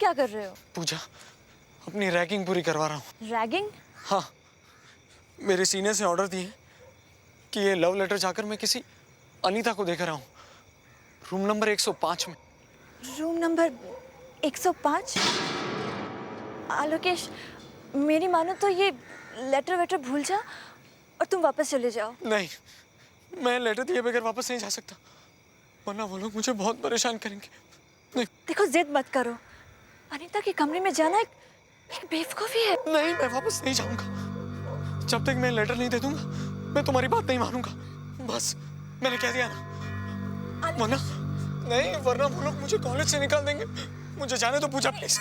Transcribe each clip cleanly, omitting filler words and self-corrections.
क्या कर रहे हो? पूजा, अपनी रैगिंग पूरी करवा रहा हूँ। रैगिंग? हाँ, मेरे सीनियर से ऑर्डर दिए कि ये लव लेटर जाकर मैं किसी अनीता को देकर आऊँ, रूम नंबर 105 में। Room number 105? आलोकेश, मेरी मानो तो ये लेटर वेटर भूल जा और तुम वापस चले जाओ। नहीं, मैं लेटर दिए बगैर वापस नहीं जा सकता, वरना वो लोग मुझे बहुत परेशान करेंगे। नहीं। देखो, जिद मत करो। अनीता के कमरे में जाना एक बेवकूफी है। नहीं, मैं वापस नहीं जाऊंगा। जब तक मैं लेटर नहीं दे दूंगा, मैं तुम्हारी बात नहीं मानूंगा। बस, मैंने कह दिया ना। वरना नहीं, वरना वो लोग मुझे कॉलेज से निकाल देंगे। मुझे जाने दो Pooja, please.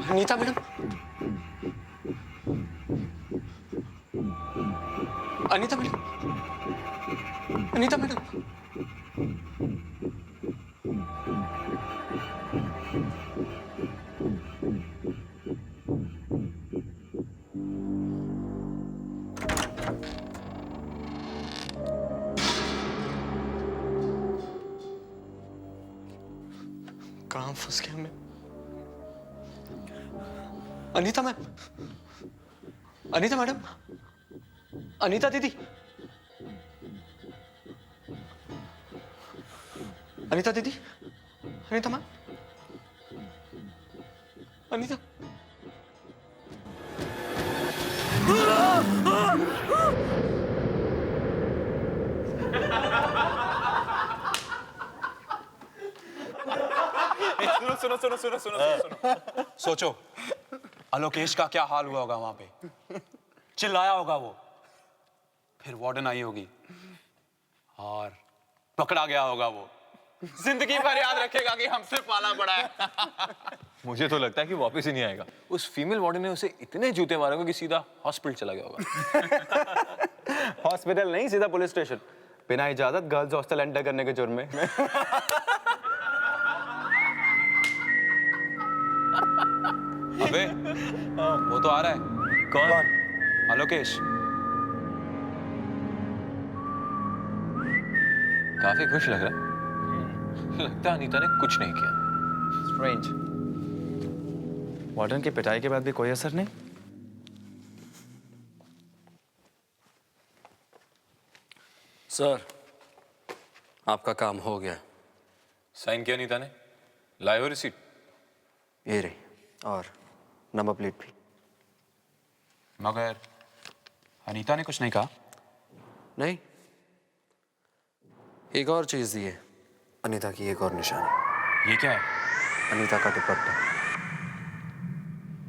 Anita madam, Anita madam, Anita madam. कहाँ फंस गया मैं? अनीता मैम, अनीता मैडम, अनीता दीदी, अनीता दीदी, अनीता मैम, अनीता। सुनो सुनो सुनो सुनो सुनो। सोचो आलोकेश का क्या हाल हुआ होगा वहां पे। चिल्लाया होगा वो, फिर वार्डन आई होगी और पकड़ा गया होगा वो। जिंदगी भर याद रखेगा कि हमसे पाला पड़ा है। मुझे तो लगता है कि वापस ही नहीं आएगा। उस फीमेल वार्डन ने उसे इतने जूते मारे होंगे कि सीधा हॉस्पिटल चला गया होगा। हॉस्पिटल नहीं, सीधा पुलिस स्टेशन, बिना इजाजत गर्ल्स हॉस्टल एंटर करने के जुर्म में। अबे वो तो आ रहा है। कौन? आलोकेश। काफी खुश लग रहा है। लगता है अनीता ने कुछ नहीं किया। स्ट्रेंज। वार्डन की पिटाई के बाद भी कोई असर नहीं। सर, आपका काम हो गया। साइन किया अनीता ने? लाए हो रिसीट? ये रही, और नंबर प्लेट भी। मगर अनीता ने कुछ नहीं कहा? नहीं, एक और चीज दी है। अनीता की एक और निशानी। ये क्या है? अनीता का दुपट्टा।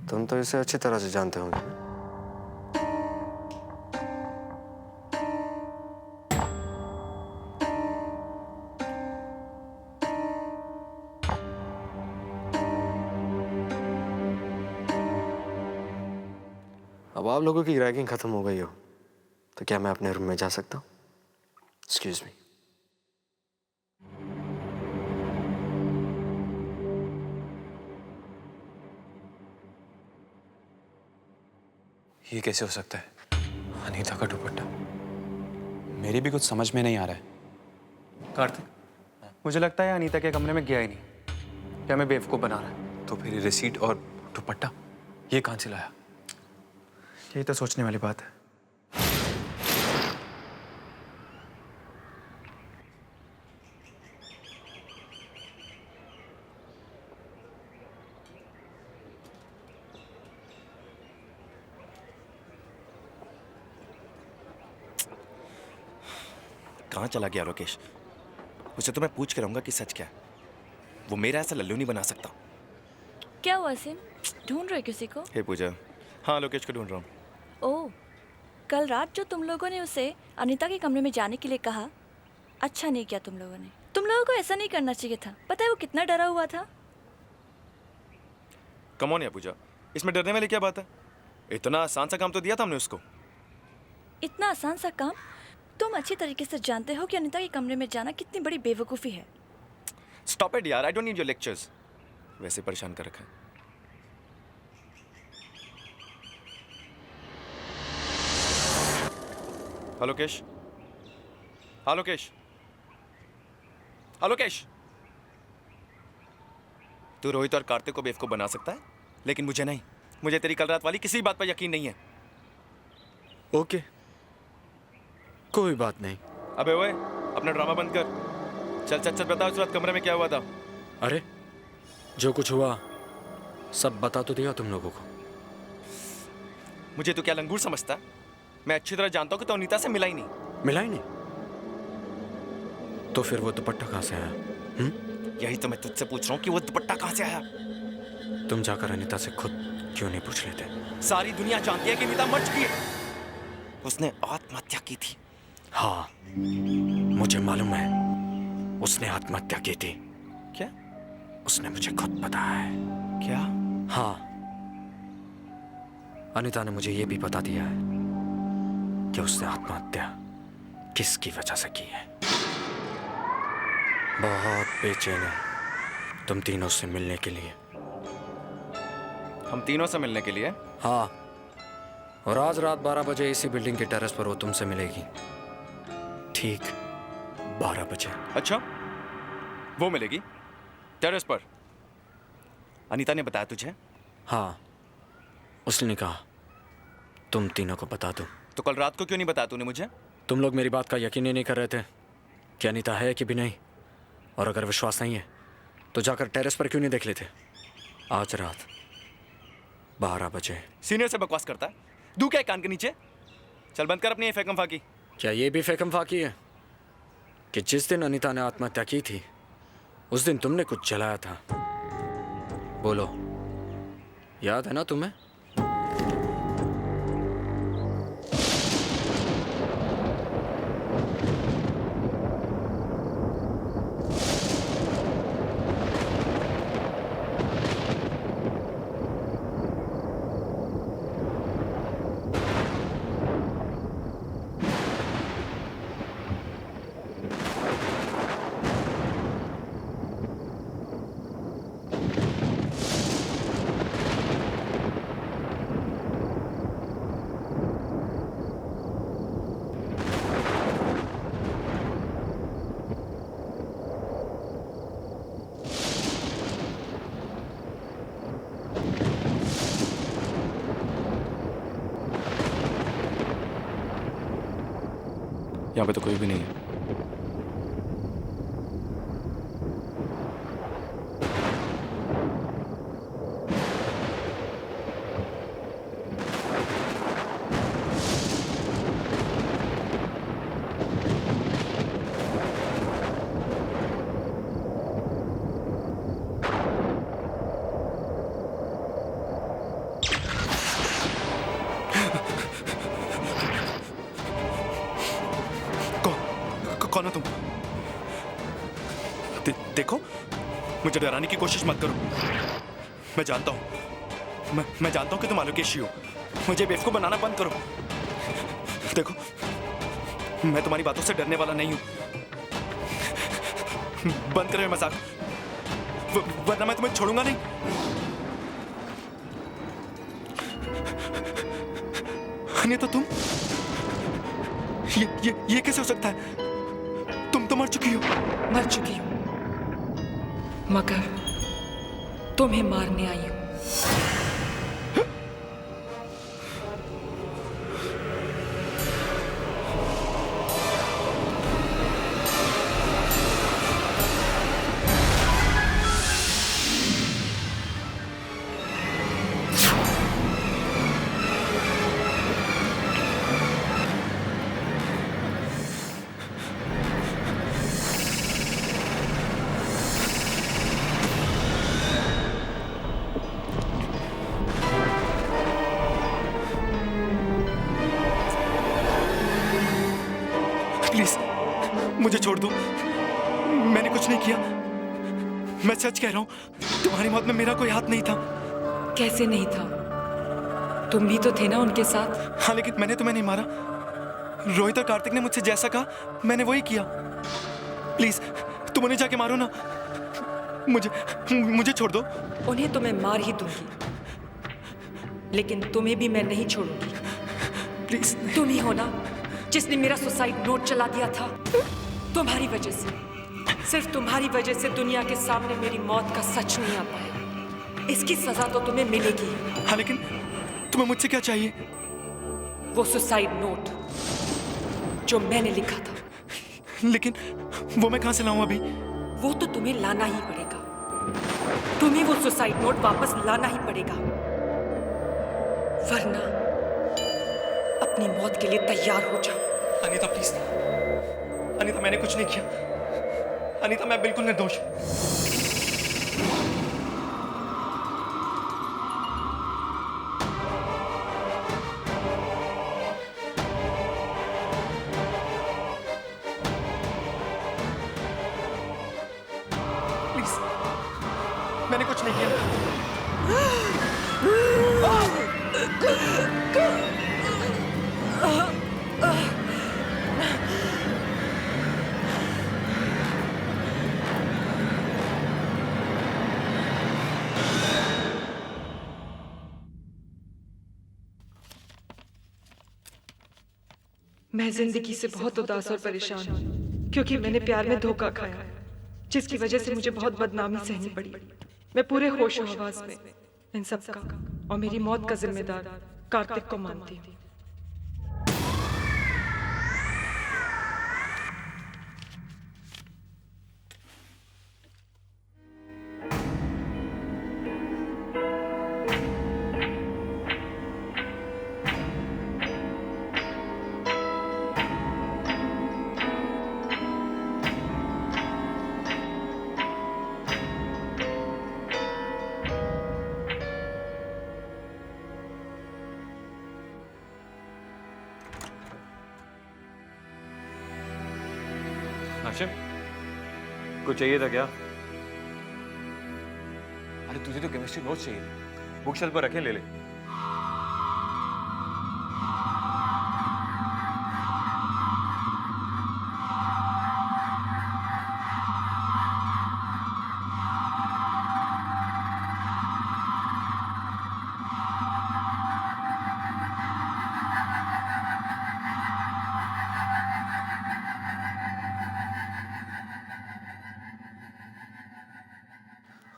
तुम तो इसे अच्छी तरह से जानते होंगे ना? अब आप लोगों की रैगिंग खत्म हो गई हो तो क्या मैं अपने रूम में जा सकता हूँ? Excuse me. ये कैसे हो सकता है? अनीता का दुपट्टा। मेरी भी कुछ समझ में नहीं आ रहा है। कार्तिक, मुझे लगता है अनीता के कमरे में गया ही नहीं, क्या मैं बेवकूफ़ बना रहा है। तो फिर ये रिसीट और दुपट्टा ये कहाँ से लाया? यही तो सोचने वाली बात है। कहाँ चला गया लोकेश? उसे तो मैं पूछ के रहूंगा कि सच क्या है। वो मेरा ऐसा लल्लू नहीं बना सकता। क्या हुआ सिम, ढूंढ रहे किसी को? हे पूजा, हाँ लोकेश को ढूंढ रहा हूँ। ओह, कल रात जो तुम लोगों ने उसे अनीता के कमरे में जाने के लिए कहा, अच्छा नहीं किया तुम लोगों ने। तुम लोगों को ऐसा नहीं करना चाहिए था। पता है वो कितना डरा हुआ था? कम ऑन या पूजा, इसमें डरने वाली क्या बात है? इतना आसान सा काम तो दिया था हमने उसको। इतना आसान सा काम? तुम अच्छी तरीके से जानते हो कि अनीता के कमरे में जाना कितनी बड़ी बेवकूफ़ी है। स्टॉप इट यार, I don't need your lectures. वैसे परेशान कर रखा है। हाँ लोकेश, हाँ लोकेश, हाँ लोकेश। तू रोहित और कार्तिक को बेवकूफ बना सकता है, लेकिन मुझे नहीं। मुझे तेरी कल रात वाली किसी बात पर यकीन नहीं है। ओके, कोई बात नहीं। अबे ओए, अपना ड्रामा बंद कर। चल चल चल, बता उस रात कमरे में क्या हुआ था। अरे, जो कुछ हुआ सब बता तो दिया तुम लोगों को। मुझे तो क्या लंगूर समझता है? मैं अच्छी तरह जानता हूँ कि तो अनीता से मिला ही नहीं। मिला ही नहीं? तो फिर वो दुपट्टा कहाँ से आया? यही तो मैं तुझसे पूछ रहा हूँ कि वो दुपट्टा कहाँ से आया। तुम जाकर अनीता से खुद क्यों नहीं पूछ लेते? सारी दुनिया जानती है कि अनीता मर चुकी है। उसने आत्महत्या की थी। हाँ, मुझे मालूम है उसने आत्महत्या की थी। क्या? उसने मुझे खुद बताया है। क्या? हाँ, अनीता ने मुझे ये भी बता दिया है कि उसने आत्महत्या किसकी वजह से की है। बहुत बेचैन है तुम तीनों से मिलने के लिए। हम तीनों से मिलने के लिए? हाँ, और आज रात 12 बजे इसी बिल्डिंग के टेरेस पर वो तुमसे मिलेगी। ठीक 12 बजे। अच्छा, वो मिलेगी टेरेस पर? अनीता ने बताया तुझे? हाँ, उसने कहा तुम तीनों को बता दो। तो कल रात को क्यों नहीं बताया तूने मुझे? तुम लोग मेरी बात का यकीन ही नहीं कर रहे थे कि अनीता है कि भी नहीं। और अगर विश्वास नहीं है तो जाकर टेरेस पर क्यों नहीं देख लेते? आज रात 12 बजे। सीनियर से बकवास करता है? दू क्या है कान के नीचे? चल बंद कर अपनी ये फेकम फाकी। क्या ये भी फेकम फाकी है कि जिस दिन अनीता ने आत्महत्या की थी उस दिन तुमने कुछ जलाया था? बोलो, याद है ना तुम्हें? यहाँ पे तो कोई भी नहीं है। कौन हो तुम? देखो, मुझे डराने की कोशिश मत करो। मैं जानता हूं, मैं जानता हूं कि तुम आलोकेशी हो। मुझे बेवकूफ बनाना बंद करो। देखो, मैं तुम्हारी बातों से डरने वाला नहीं हूं। बंद करो ये मजाक, वरना मैं तुम्हें छोड़ूंगा नहीं। नहीं तो तुम ये कैसे हो सकता है? तुम तो मर चुकी हो। मर चुकी हूँ, मगर तुम्हें मारने आई हूँ। प्लीज मुझे छोड़ दो, मैंने कुछ नहीं किया। मैं सच कह रहा हूँ, तुम्हारी मौत में मेरा कोई हाथ नहीं था। कैसे नहीं था? तुम भी तो थे ना उनके साथ। हाँ, लेकिन मैंने तुम्हें नहीं मारा। रोहित और कार्तिक ने मुझसे जैसा कहा मैंने वही किया। प्लीज तुम उन्हें जाके मारो ना, मुझे छोड़ दो। उन्हें तो मैं मार ही दूंगी, लेकिन तुम्हें भी मैं नहीं छोड़ूंगी। प्लीज। तुम ही हो ना जिसने मेरा सुसाइड नोट चला दिया था। तुम्हारी वजह से, सिर्फ तुम्हारी वजह से दुनिया के सामने मेरी मौत का सच नहीं आ पाया। इसकी सजा तो तुम्हें मिलेगी। हाँ, लेकिन तुम्हें मुझसे क्या चाहिए? वो सुसाइड नोट जो मैंने लिखा था। लेकिन वो मैं कहाँ से लाऊं अभी? वो तो तुम्हें लाना ही पड़ेगा। तुम्हें वो सुसाइड नोट वापस लाना ही पड़ेगा, वरना अपनी मौत के लिए तैयार हो जाओ। अनीता प्लीज। अनीता, मैंने कुछ नहीं किया। अनीता, मैं बिल्कुल निर्दोष हूं। प्लीज, मैंने कुछ नहीं किया। मैं जिंदगी से बहुत उदास और परेशान हूँ, क्योंकि मैंने प्यार में धोखा खाया, जिसकी वजह से मुझे बहुत बदनामी सहनी पड़ी। मैं पूरे होश हवास में इन सब का और मेरी मौत का जिम्मेदार कार्तिक को मानती हूँ। हाशिम, कुछ चाहिए था क्या? अरे तुझे तो केमिस्ट्री नोट्स चाहिए थे। बुक शेल्फ पर रखें, ले ले।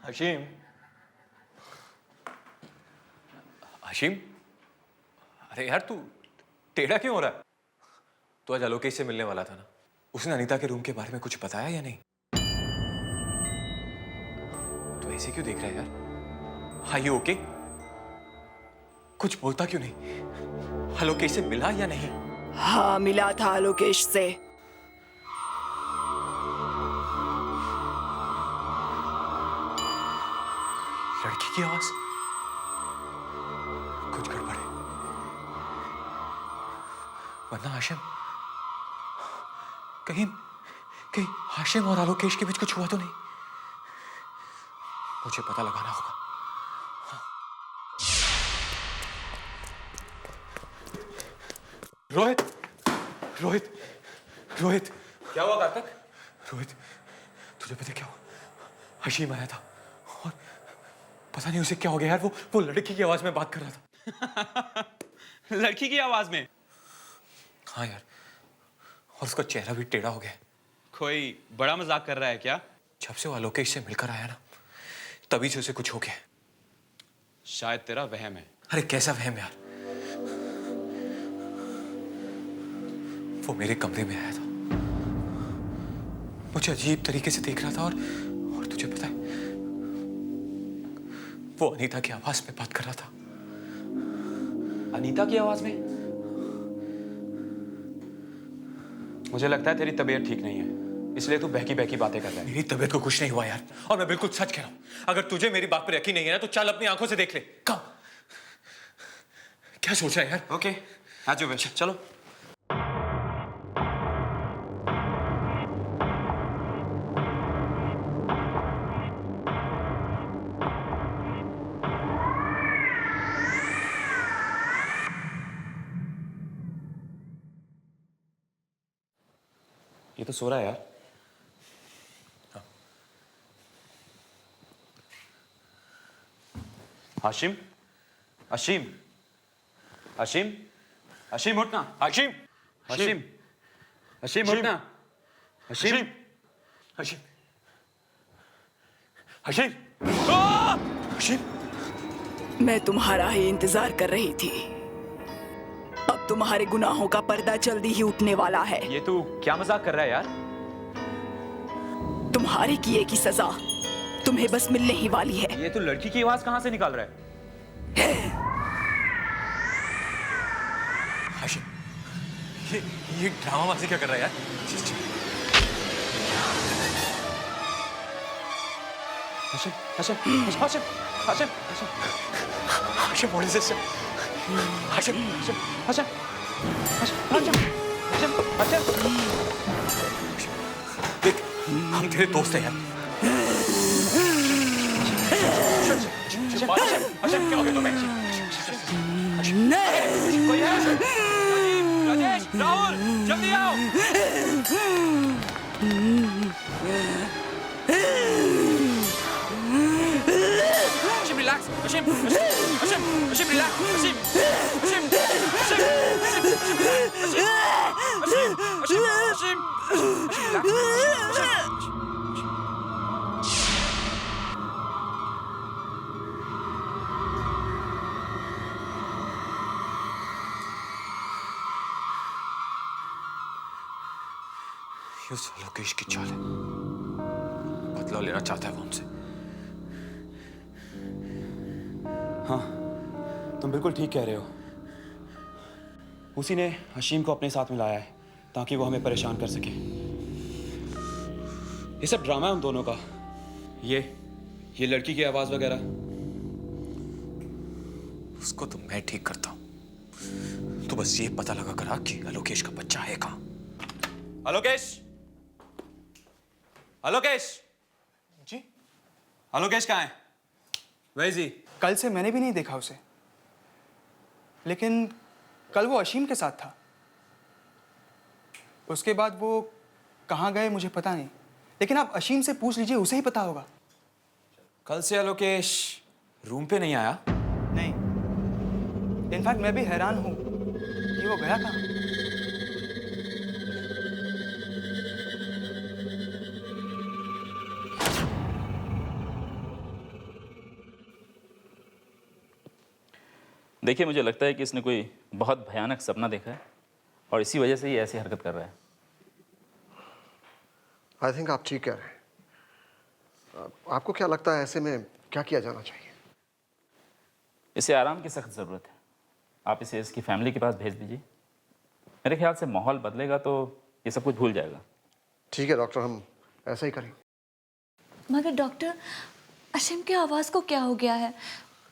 हशीम, हशीम, अरे यार तू टेढ़ा क्यों हो रहा है? तू आज आलोकेश से मिलने वाला था ना? उसने अनीता के रूम के बारे में कुछ बताया या नहीं? तू ऐसे क्यों देख रहा है यार? हाँ, ये ओके? कुछ बोलता क्यों नहीं? आलोकेश से मिला या नहीं? हाँ, मिला था आलोकेश से। लड़की की आवाज, कुछ गड़बड़ है। वरना हाशिम, कहीं कहीं हाशिम और आलोकेश के बीच कुछ हुआ तो नहीं? मुझे पता लगाना होगा। रोहित, रोहित, रोहित, क्या हुआ कार्तिक? रोहित, तुझे पता क्या हुआ? हशीम आया था और पता नहीं उसे क्या हो गया यार, वो लड़की की आवाज में बात कर रहा था। लड़की की आवाज में? हाँ यार, और उसका चेहरा भी टेढ़ा हो गया है। कोई बड़ा मजाक कर रहा है क्या? जब से वो आलोकेश से मिलकर आया ना, तभी से उसे कुछ हो गया है। शायद तेरा वहम है। अरे कैसा वहम यार। वो मेरे कमरे में आया था, मुझे अजीब तरीके से देख रहा था और तुझे पता है, वो अनीता की आवाज में बात कर रहा था। अनीता की आवाज में? मुझे लगता है तेरी तबीयत ठीक नहीं है, इसलिए तू बहकी बहकी बातें कर रहा है। मेरी तबीयत को कुछ नहीं हुआ यार, और मैं बिल्कुल सच कह रहा हूं। अगर तुझे मेरी बात पर यकीन नहीं है ना, तो चल अपनी आंखों से देख ले। कम क्या सोच रहा है यार? ओके, आज वैसे चलो। ये तो सो रहा है यार। हाशिम, हाशिम, हाशिम, हाशिम उठना। हाशिम, हाशिम, हाशिम उठना। हाशिम, हशीम, हशीम, हशीम। मैं तुम्हारा ही इंतजार कर रही थी। अब तुम्हारे गुनाहों का पर्दा जल्दी ही उठने वाला है। ये तू क्या मजाक कर रहा है यार? तुम्हारे किए की सजा तुम्हें बस मिलने ही वाली है। ये तू लड़की की आवाज कहां से निकाल रहा है? हाशिम, ये ड्रामाबाजी क्या कर रहा है यार? Hashim, Hashim, Hashim, Hashim, Hashim, what is this? Hashim, Hashim, Hashim, Hashim, Hashim, देख, हम तेरे दोस्त हैं यार। हाशिम, क्या हो गया तुम्हें? राजेश, राहुल, जल्दी आओ। Hashim, relax. Hashim, Hashim, Hashim, relax. Hashim, Hashim, Hashim, Hashim, Hashim, Hashim, Hashim, relax. ये उस आलोकेश की चाल है, बदला लेना चाहता है वो हमसे। हाँ, तुम बिल्कुल ठीक कह रहे हो। उसी ने हशीम को अपने साथ मिलाया है ताकि वो हमें परेशान कर सके। ये सब ड्रामा है उन दोनों का। ये लड़की की आवाज वगैरह। उसको तो मैं ठीक करता हूं। तो बस ये पता लगा करा कि आलोकेश का बच्चा है कहां। आलोकेश, आलोकेश जी? आलोकेश कहाँ है? वही जी। कल से मैंने भी नहीं देखा उसे, लेकिन कल वो अशीम के साथ था। उसके बाद वो कहाँ गए मुझे पता नहीं, लेकिन आप अशीम से पूछ लीजिए, उसे ही पता होगा। कल से आलोकेश रूम पे नहीं आया? नहीं, इनफैक्ट मैं भी हैरान हूं कि वो गया कहाँ। देखिए, मुझे लगता है कि इसने कोई बहुत भयानक सपना देखा है और इसी वजह से ये ऐसी हरकत कर रहा है। आई थिंक आप ठीक कह रहे हैं। आपको क्या लगता है ऐसे में क्या किया जाना चाहिए? इसे आराम की सख्त ज़रूरत है। आप इसे इसकी फैमिली के पास भेज दीजिए। मेरे ख्याल से माहौल बदलेगा तो ये सब कुछ भूल जाएगा। ठीक है डॉक्टर, हम ऐसा ही करें। मगर डॉक्टर, अशीम की आवाज़ को क्या हो गया है?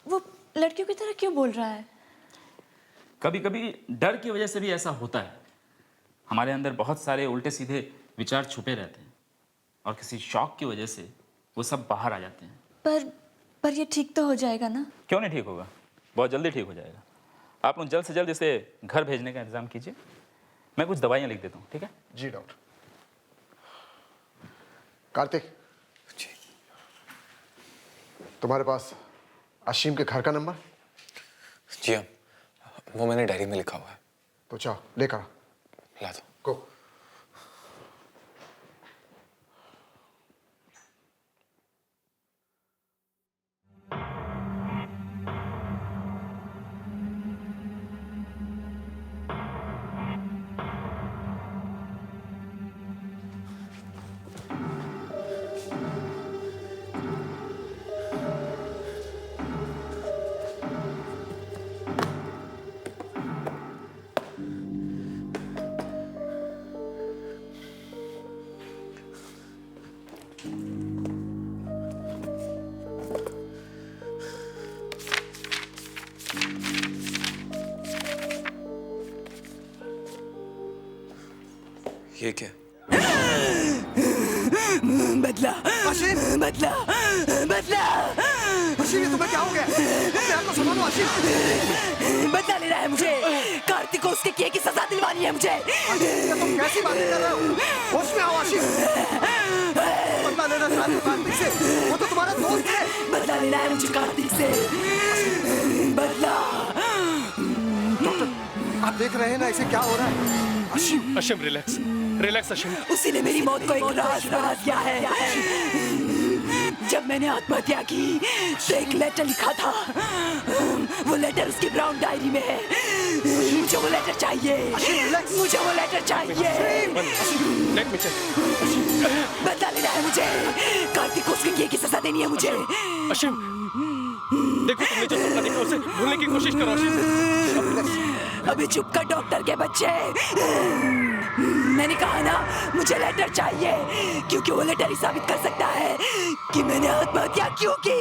वो लड़कियों की तरह क्यों बोल रहा है? कभी कभी डर की वजह से भी ऐसा होता है। हमारे अंदर बहुत सारे उल्टे सीधे विचार छुपे रहते हैं और किसी शौक की वजह से वो सब बाहर आ जाते हैं। पर ये ठीक तो हो जाएगा ना? क्यों नहीं ठीक होगा? बहुत जल्दी ठीक हो जाएगा। आप लोग जल्द से जल्द इसे घर भेजने का इंतजाम कीजिए। मैं कुछ दवाइयाँ लिख देता हूँ, ठीक है? जी डॉक्टर। कार्तिक जी। तुम्हारे पास अशीम के घर का नंबर? जी हाँ, वो मैंने डायरी में लिखा हुआ है। तो जाओ लेकर ला दो। गो। ये क्या? बदला, बदला, बदला। आशिम, ये तुम्हें क्या हो गया? अपने आप को संभालो आशिम। बदला लेना है मुझे। कार्तिक को उसके किए की सजा दिलवानी है मुझे। आशिम, ये तुम कैसी बातें कर रहे हो? होश में आओ आशिम। बदला लेना चाहते हो कार्तिक से? वो तो तुम्हारा दोस्त है। बदला लेना है मुझे कार्तिक से। बदला। डॉक्टर, आप देख रहे हैं ना इसे क्या हो रहा है? Ashim, Ashim relax, relax Ashim. उसी ने मेरी मौत को एक राज बना दिया है। जब मैंने आत्महत्या की तो एक लेटर लिखा था। वो लेटर उसकी ब्राउन डायरी में है। मुझे वो लेटर चाहिए। मुझे वो लेटर चाहिए। Let me check. बदला लेना है मुझे। कार्तिक को उसके किए की सजा देनी है मुझे। आशिम, देखो तुमने जो सपना देखा उसे भूलने की कोशिश करो आशिम। अभी चुप कर डॉक्टर के बच्चे। मैंने कहा ना मुझे लेटर चाहिए, क्योंकि वो लेटर ही साबित कर सकता है कि मैंने आत्महत्या क्यों की।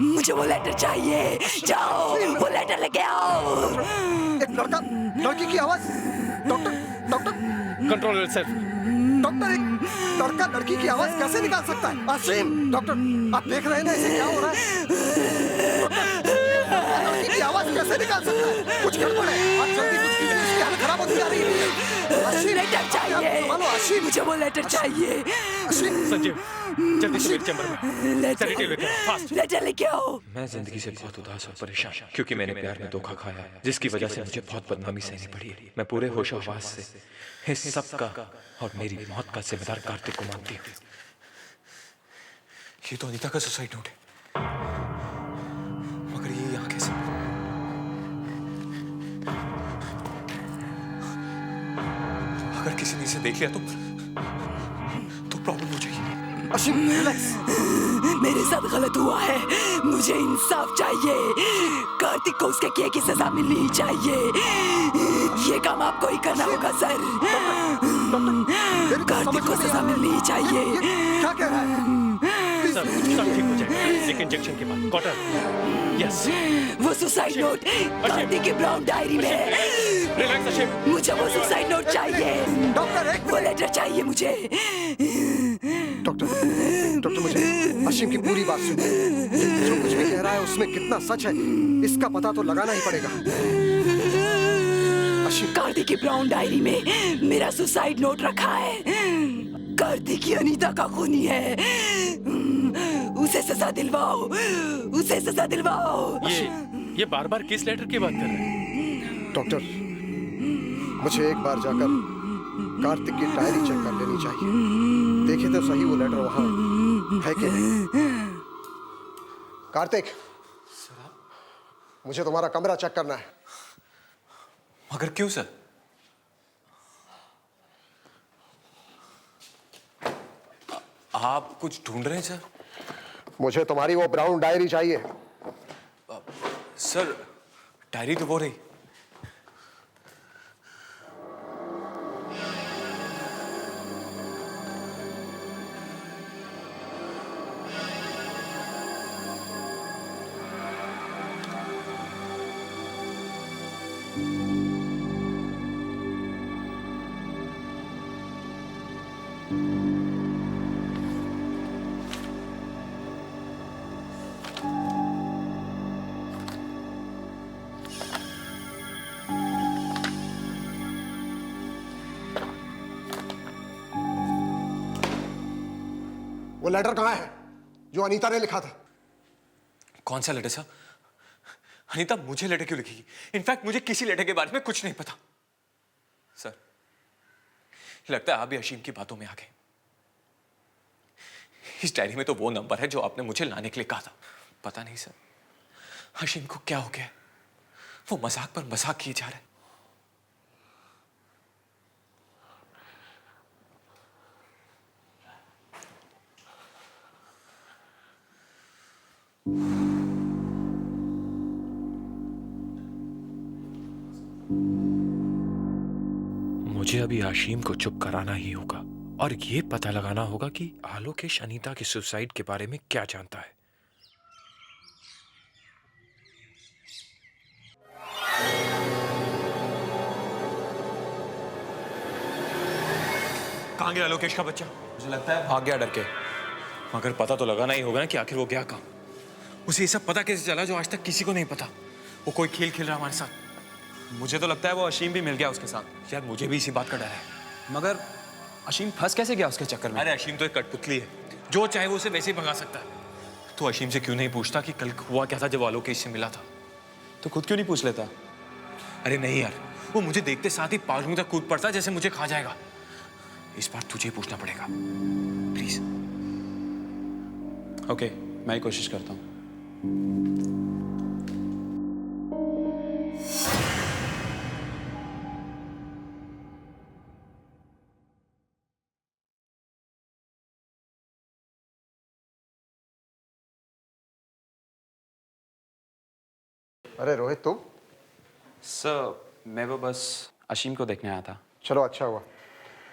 मुझे वो लेटर चाहिए। जाओ वो लेटर लेके आओ। एक लड़की की आवाज। Doctor control yourself. डॉक्टर, एक लड़का लड़की की आवाज कैसे निकाल सकता है? आशिम, डॉक्टर आप देख रहे हैं ना इसे क्या हो रहा है? लड़की की आवाज कैसे निकाल सकता है? कुछ गड़बड़ है। आप जल्दी कुछ कीजिए, इसकी हालत खराब होती जा रही है। आशिम, लेटर चाहिए। संभालो आशिम। मुझे वो लेटर चाहिए। संजीव, जल्दी से मेरे चैम्बर में सेडेटिव लेके आओ, फास्ट। लेटर लेके आओ। मैं जिंदगी से बहुत उदास और परेशान, क्योंकि मैंने प्यार में धोखा खाया है, जिसकी वजह से मुझे बहुत बदनामी सहनी पड़ी है। मैं पूरे होशो-हवास से इस सब का और मेरी मौत का जिम्मेदार कार्तिक को मानती हूँ। ये तो अनीता का सुसाइड नोट है, मगर ये यहाँ कैसे? अगर किसी ने इसे देख लिया तो प्रॉब्लम हो जाएगी। आशिम, रिलैक्स। मेरे साथ गलत हुआ है। मुझे इंसाफ चाहिए। कार्तिक को उसके किए की सजा मिलनी ही चाहिए। ये काम आपको ही करना होगा सर। कार्तिक को सजा मिलनी ही चाहिए। क्या कह रहा है? सब ठीक हो जाएगा, एक इंजेक्शन के बाद। Cotton, yes. वो सुसाइड नोट कार्तिक की ब्राउन डायरी में है। रिलैक्स आशिम। मुझे वो सुसाइड नोट चाहिए। डॉक्टर, एक वो लेटर चाहिए मुझे। डॉक्टर मुझे आशिम की पूरी बात सुनिए। जो कुछ भी कह रहा है उसमें कितना सच है इसका पता तो लगाना ही पड़ेगा। कार्तिक की ब्राउन डायरी में मेरा सुसाइड नोट रखा है। कार्तिक की अनीता का खूनी है। उसे सजा दिलवाओ, उसे सजा दिलवाओ। ये बार-बार किस लेटर की बात कर रहे हैं? डॉक्टर, मुझे एक बार जाकर कार्तिक की डायरी चेक कर लेनी चाहिए। देखे तो सही वो लेटर वहां है कि नहीं। कार्तिक, मुझे तुम्हारा कमरा चेक करना है। मगर क्यों सर? आप कुछ ढूंढ रहे हैं सर? मुझे तुम्हारी वो ब्राउन डायरी चाहिए। सर, डायरी तो वो रही। वो लेटर कहाँ है जो अनीता ने लिखा था? कौन सा लेटर सर? अनीता मुझे लेटर क्यों लिखेगी? इनफैक्ट मुझे किसी लेटर के बारे में कुछ नहीं पता। सर, लगता है आप भी हशीम की बातों में आ गए। इस डायरी में तो वो नंबर है जो आपने मुझे लाने के लिए कहा था। पता नहीं सर, हशीम को क्या हो गया? वो मजाक पर मजाक किए जा रहे हैं। मुझे अभी हाशिम को चुप कराना ही होगा और ये पता लगाना होगा कि आलोकेश अनीता के सुसाइड के बारे में क्या जानता है। कहाँ गया लोकेश का बच्चा? मुझे लगता है भाग गया डर के। मगर पता तो लगाना ही होगा ना कि आखिर वो गया कहाँ। उसे ये सब पता कैसे चला जो आज तक किसी को नहीं पता? वो कोई खेल खेल रहा हमारे साथ। मुझे तो लगता है वो अशीम भी मिल गया उसके साथ। यार मुझे भी इसी बात का डर है। मगर अशीम फंस कैसे गया उसके चक्कर में? अरे अशीम तो एक कठपुतली है, जो चाहे वो उसे वैसे ही भगा सकता है। तो अशीम से क्यों नहीं पूछता कि कल हुआ क्या था जब आलोकेश से मिला था? तो खुद क्यों नहीं पूछ लेता? अरे नहीं यार, वो मुझे देखते साथ ही पालूं तक कूद पड़ता जैसे मुझे खा जाएगा। इस बार तुझे ही पूछना पड़ेगा प्लीज। ओके, मैं ही कोशिश करता हूँ। अरे रोहित तुम? सर मैं वो बस अशीम को देखने आया था। चलो अच्छा हुआ,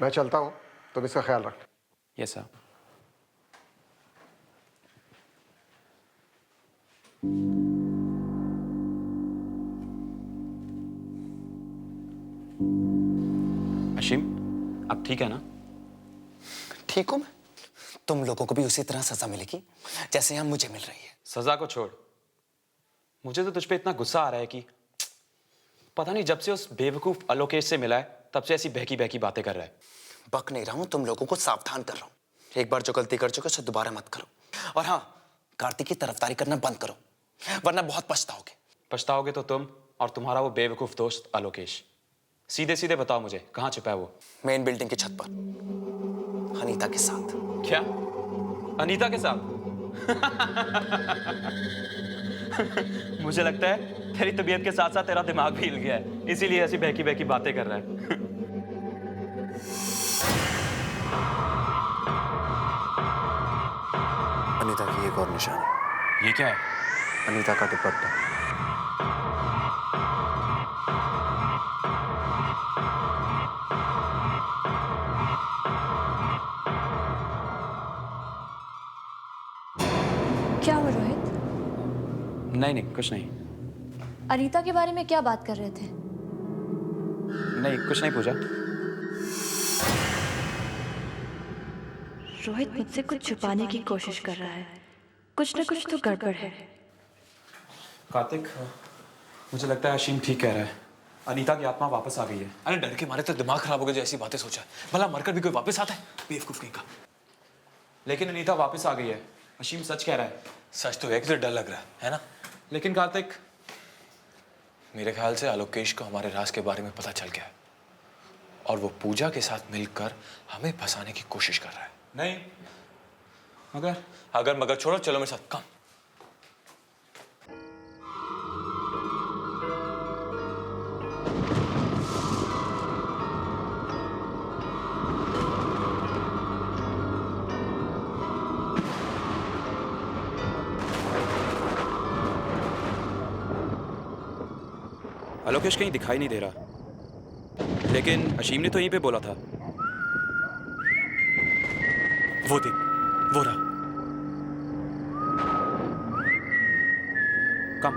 मैं चलता हूँ, तुम इसका ख्याल रख। Yes sir. अशीम अब ठीक है ना? ठीक हूं मैं। तुम लोगों को भी उसी तरह सजा मिलेगी जैसे यहाँ मुझे मिल रही है। सजा को छोड़, मुझे तो तुझ पे इतना गुस्सा आ रहा है कि पता नहीं जब से उस बेवकूफ आलोकेश से मिला है तब से ऐसी बहकी बहकी बातें कर रहा है। बक नहीं रहा हूं, तुम लोगों को सावधान कर रहा हूं। एक बार जो गलती कर चुके उसे दोबारा मत करो। और हाँ, कार्तिक की तरफदारी करना बंद करो, वरना बहुत पछताओगे। पछताओगे तो तुम और तुम्हारा वो बेवकूफ दोस्त आलोकेश। सीधे सीधे बताओ मुझे, कहाँ छुपा है वो? मेन बिल्डिंग की छत पर अनीता के साथ। क्या? अनीता के साथ? मुझे लगता है तेरी तबीयत के साथ साथ तेरा दिमाग भी हिल गया है, इसीलिए ऐसी बहकी बहकी बातें कर रहा है। अनीता की एक और निशानी। ये क्या है? अनीता का दुपट्टा। क्या हुआ रोहित? नहीं कुछ नहीं। अनीता के बारे में क्या बात कर रहे थे? नहीं कुछ नहीं पूजा। रोहित मुझसे कुछ छुपाने की कोशिश कर रहा है। कुछ न कुछ तो गड़बड़ है। कार्तिक, मुझे लगता है अशीम ठीक कह रहा है। अनीता की आत्मा वापस आ गई है। अरे डर के मारे तो दिमाग खराब हो गया जो ऐसी बातें सोचा है। भला मरकर भी कोई वापस आता है? बेवकूफ कहीं का। लेकिन अनीता वापस आ गई है। अशीम सच कह रहा है। सच तो है कि डर लग रहा है ना? लेकिन कार्तिक, मेरे ख्याल से आलोकेश को हमारे राज के बारे में पता चल गया है और वो पूजा के साथ मिलकर हमें फंसाने की कोशिश कर रहा है। नहीं, अगर मगर छोड़ो, चलो मेरे साथ। कम। आलोकेश कहीं दिखाई नहीं दे रहा, लेकिन अशीम ने तो यहीं पे बोला था। वो देख, वो रहा। कम।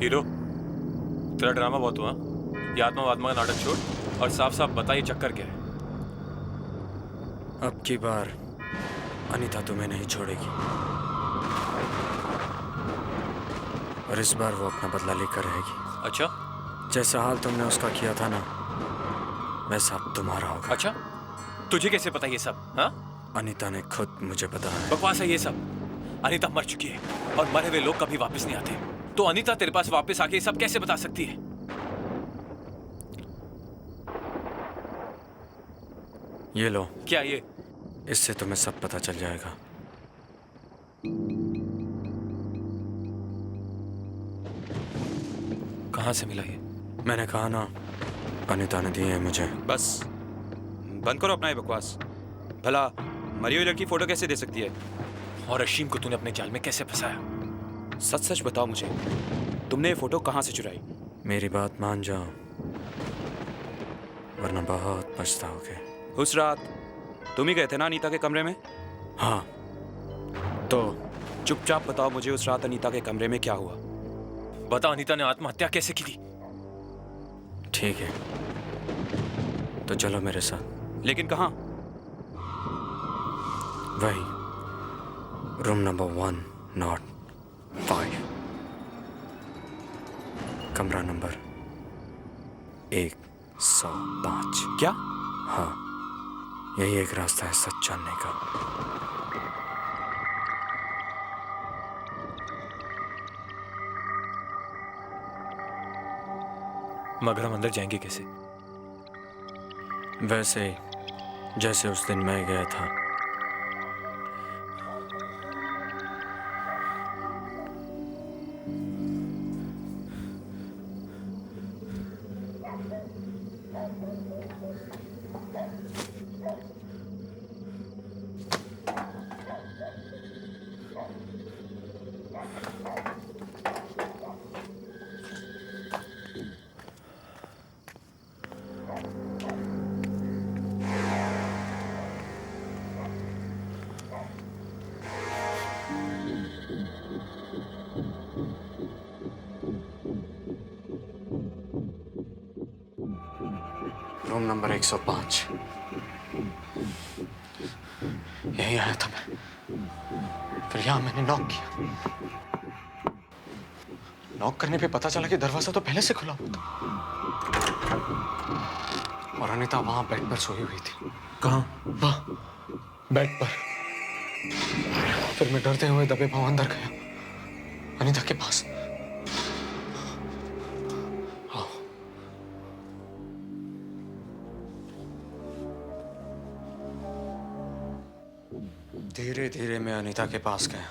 हीरो, तेरा ड्रामा बहुत हुआ। ये आत्मा वात्मा का नाटक छोड़ और साफ साफ बता ये चक्कर क्या है। अब की बार अनीता तुम्हें नहीं छोड़ेगी और इस बार वो अपना बदला लेकर रहेगी। अच्छा? जैसा हाल तुमने उसका किया था ना, वैसा अब तुम्हारा होगा। अच्छा, तुझे कैसे पता ये सब? हाँ, अनीता ने खुद मुझे बताया। बकवास है ये सब। अनीता मर चुकी है और मरे हुए लोग कभी वापस नहीं आते। तो अनीता तेरे पास वापस आके ये सब कैसे बता सकती है? ये लो। क्या ये? इससे तुम्हें सब पता चल जाएगा। कहाँ से मिला ये? मैंने कहा ना, अनीता ने दिए हैं मुझे। बस बंद करो अपना ये बकवास। भला मरी हुई लड़की फोटो कैसे दे सकती है? और अशीम को तूने अपने जाल में कैसे फंसाया? सच सच बताओ मुझे, तुमने ये फोटो कहाँ से चुराई? मेरी बात मान जाओ, वरना बहुत पछताओगे। उस रात तुम ही गए थे ना अनीता के कमरे में? हाँ। तो चुपचाप बताओ मुझे, उस रात अनीता के कमरे में क्या हुआ? बता अनीता ने आत्महत्या कैसे की थी? ठीक है, तो चलो मेरे साथ। लेकिन कहाँ? वही रूम नंबर 105, कमरा नंबर 105। क्या? हाँ, यही एक रास्ता है सच जानने का। मगर हम अंदर जाएंगे कैसे? वैसे ही जैसे उस दिन मैं गया था। रूम नंबर 105, यही आया था मैं। फिर यहाँ मैंने नॉक किया। नॉक करने पे पता चला कि दरवाजा तो पहले से खुला हुआ था और अनीता वहां बेड पर सोई हुई थी। कहाँ? वहां बेड पर। फिर मैं डरते हुए दबे पांव अंदर गया अनीता के पास। धीरे धीरे मैं अनीता के पास गया।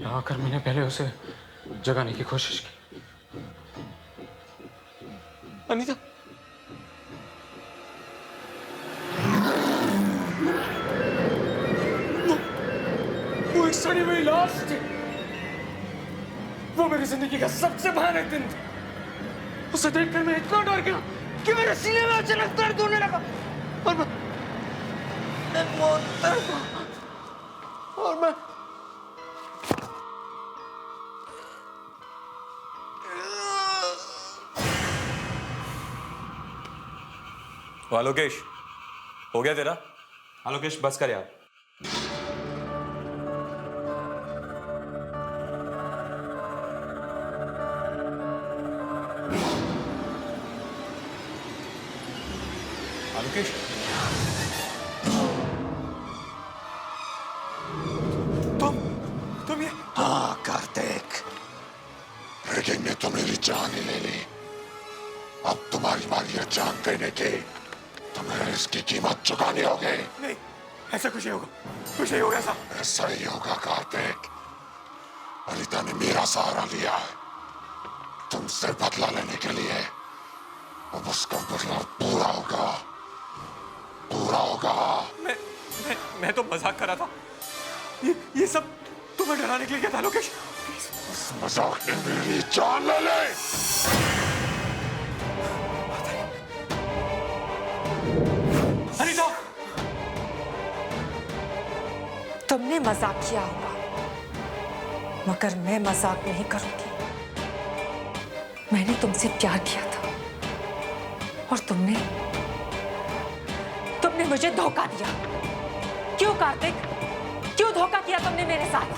यहाँ आकर मैंने पहले उसे जगाने की कोशिश की। अनीता, वो एक सड़ी हुई लाश थी। वो मेरी जिंदगी का सबसे भयानक दिन था। उसे देखकर मैं इतना डर गया कि मेरे सीने में अचानक दर्द होने लगा और मैं आलोकेश, हो गया तेरा? आलोकेश बस कर यार। आलोकेश, तुम ये? हाँ कार्तिक, रेडिंग ने तो मेरी जान ही ले ली। अब तुम्हारी बारी है जान देने की। तुम्हें इसकी कीमत चुकानी होगी। नहीं, ऐसा कुछ नहीं होगा। कुछ नहीं होगा ऐसा। ऐसा ही होगा कार्तिक। अनीता ने मेरा सहारा लिया है तुमसे बदला लेने के लिए। अब उसका बदला पूरा होगा, पूरा होगा। मैं तो मजाक कर रहा था। ये सब तुम्हें डराने के लिए क्या था लोकेश? उस मजाक ने मेरी जान ले ली। अनीता, तुमने मजाक किया होगा, मगर मैं मजाक नहीं करूंगी। मैंने तुमसे प्यार किया था और तुमने मुझे धोखा दिया। क्यों कार्तिक? क्यों धोखा किया तुमने मेरे साथ?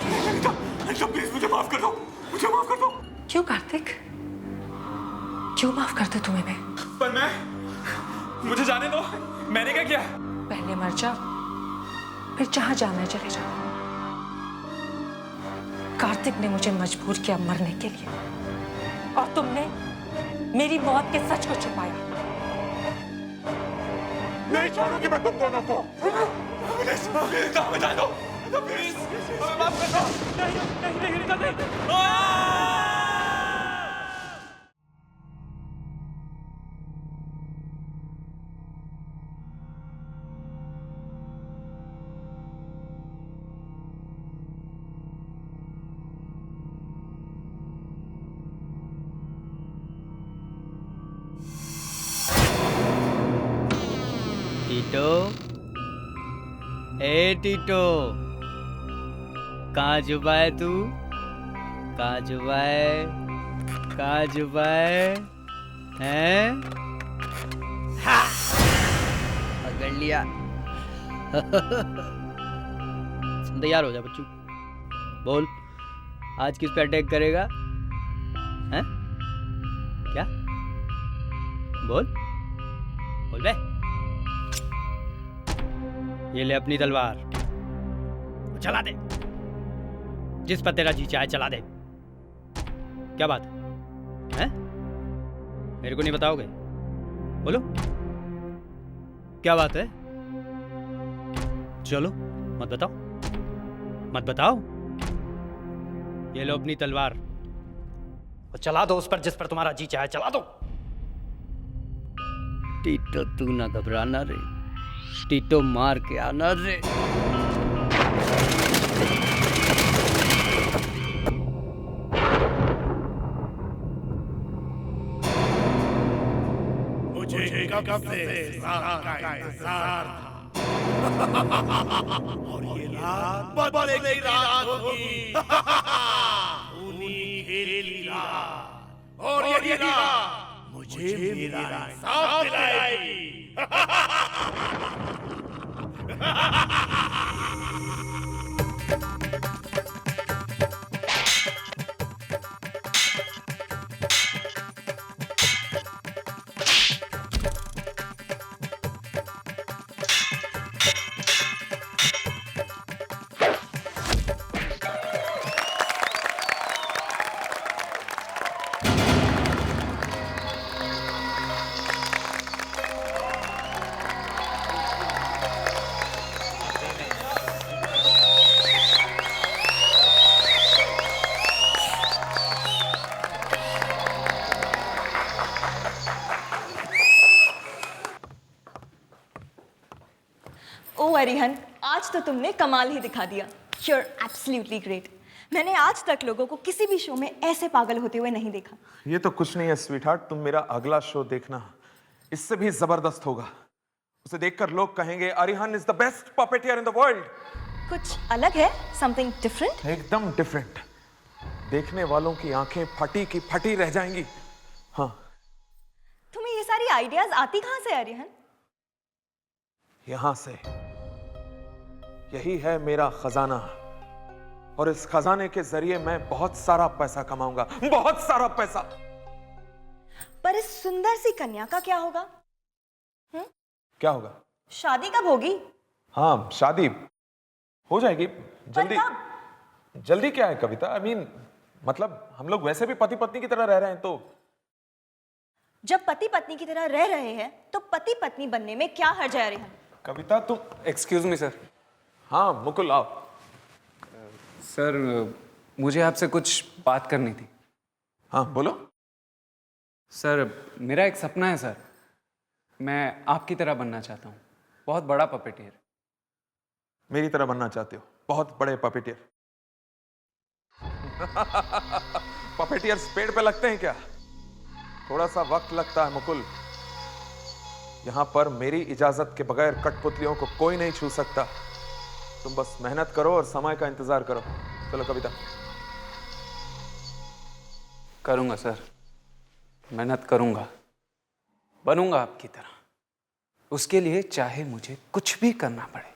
अनीता, प्लीज मुझे माफ कर दो, मुझे माफ कर दो। क्यों कार्तिक? क्यों माफ कर दूं तुम्हें मैं? पर मुझे जाने दो। मैंने क्या किया? पहले मर जाओ, फिर जहां जाना है चले जाओ। कार्तिक ने मुझे मजबूर किया मरने के लिए और तुमने मेरी मौत के सच को छुपाया। नहीं छोड़ूंगी मैं तुम दोनों को। प्लीज बता दो, प्लीज माफ कर दो। नहीं। टीटो, ए टीटो, कहाँ छुपा है तू? कहाँ छुपा है? कहाँ छुपा है? हैं? पकड़ लिया। तैयार हो जा बच्चू। बोल, आज किस पे अटैक करेगा? हैं? क्या? बोल, बोल बे। ये ले अपनी तलवार, चला दे। जिस पर तेरा जी चाहे चला दे। क्या बात है? हैं? मेरे को नहीं बताओगे? बोलो, क्या बात है? चलो, मत बताओ, मत बताओ। ये लो अपनी तलवार और चला दो उस पर जिस पर तुम्हारा जी चाहे चला दो। टीटो तू ना घबराना रे, टीटो मार के आना रे। मुझे कब से रात का इंतजार था और ये रात बदलेगी रात होगी। खूनी खेली रात और यही रात मुझे मेरा इंसाफ दिलाएगी। ओ अरिहन, आज तो तुमने कमाल ही दिखा दिया। You're absolutely great. मैंने आज तक लोगों को किसी भी शो में ऐसे पागल होते हुए नहीं देखा। ये तो कुछ नहीं है स्वीटहार्ट, तुम मेरा अगला शो देखना, इससे भी जबरदस्त होगा। उसे देखकर लोग कहेंगे Arihan is the best puppeteer in the world. कुछ अलग है, something different? एकदम डिफरेंट। देखने वालों की आंखें फटी की फटी रह जाएंगी। हाँ, तुम्हें ये सारी आइडियाज आती कहां से अरिहन? यहां से। यही है मेरा खजाना और इस खजाने के जरिए मैं बहुत सारा पैसा कमाऊंगा, बहुत सारा पैसा। पर इस सुंदर सी कन्या का क्या होगा? क्या होगा? शादी कब होगी? हाँ, शादी हो जाएगी जल्दी। जल्दी क्या है कविता? I mean, मतलब हम लोग वैसे भी पति पत्नी की तरह रह रहे हैं, तो जब पति पत्नी की तरह रह रहे हैं तो पति पत्नी बनने में क्या हर्ज है अरिहन? कविता तुम। Excuse me sir. हाँ मुकुल आओ। सर, मुझे आपसे कुछ बात करनी थी। हाँ बोलो। सर, मेरा एक सपना है सर, मैं आपकी तरह बनना चाहता हूँ, बहुत बड़ा पपेटियर। मेरी तरह बनना चाहते हो? बहुत बड़े पपेटियर। पपेटियर्स पेड़ पे लगते हैं क्या? थोड़ा सा वक्त लगता है मुकुल। यहां पर मेरी इजाजत के बगैर कठपुतलियों को कोई नहीं छू सकता। तुम बस मेहनत करो और समय का इंतजार करो। चलो कविता। करूंगा सर, मेहनत करूंगा, बनूंगा आपकी तरह। उसके लिए चाहे मुझे कुछ भी करना पड़े।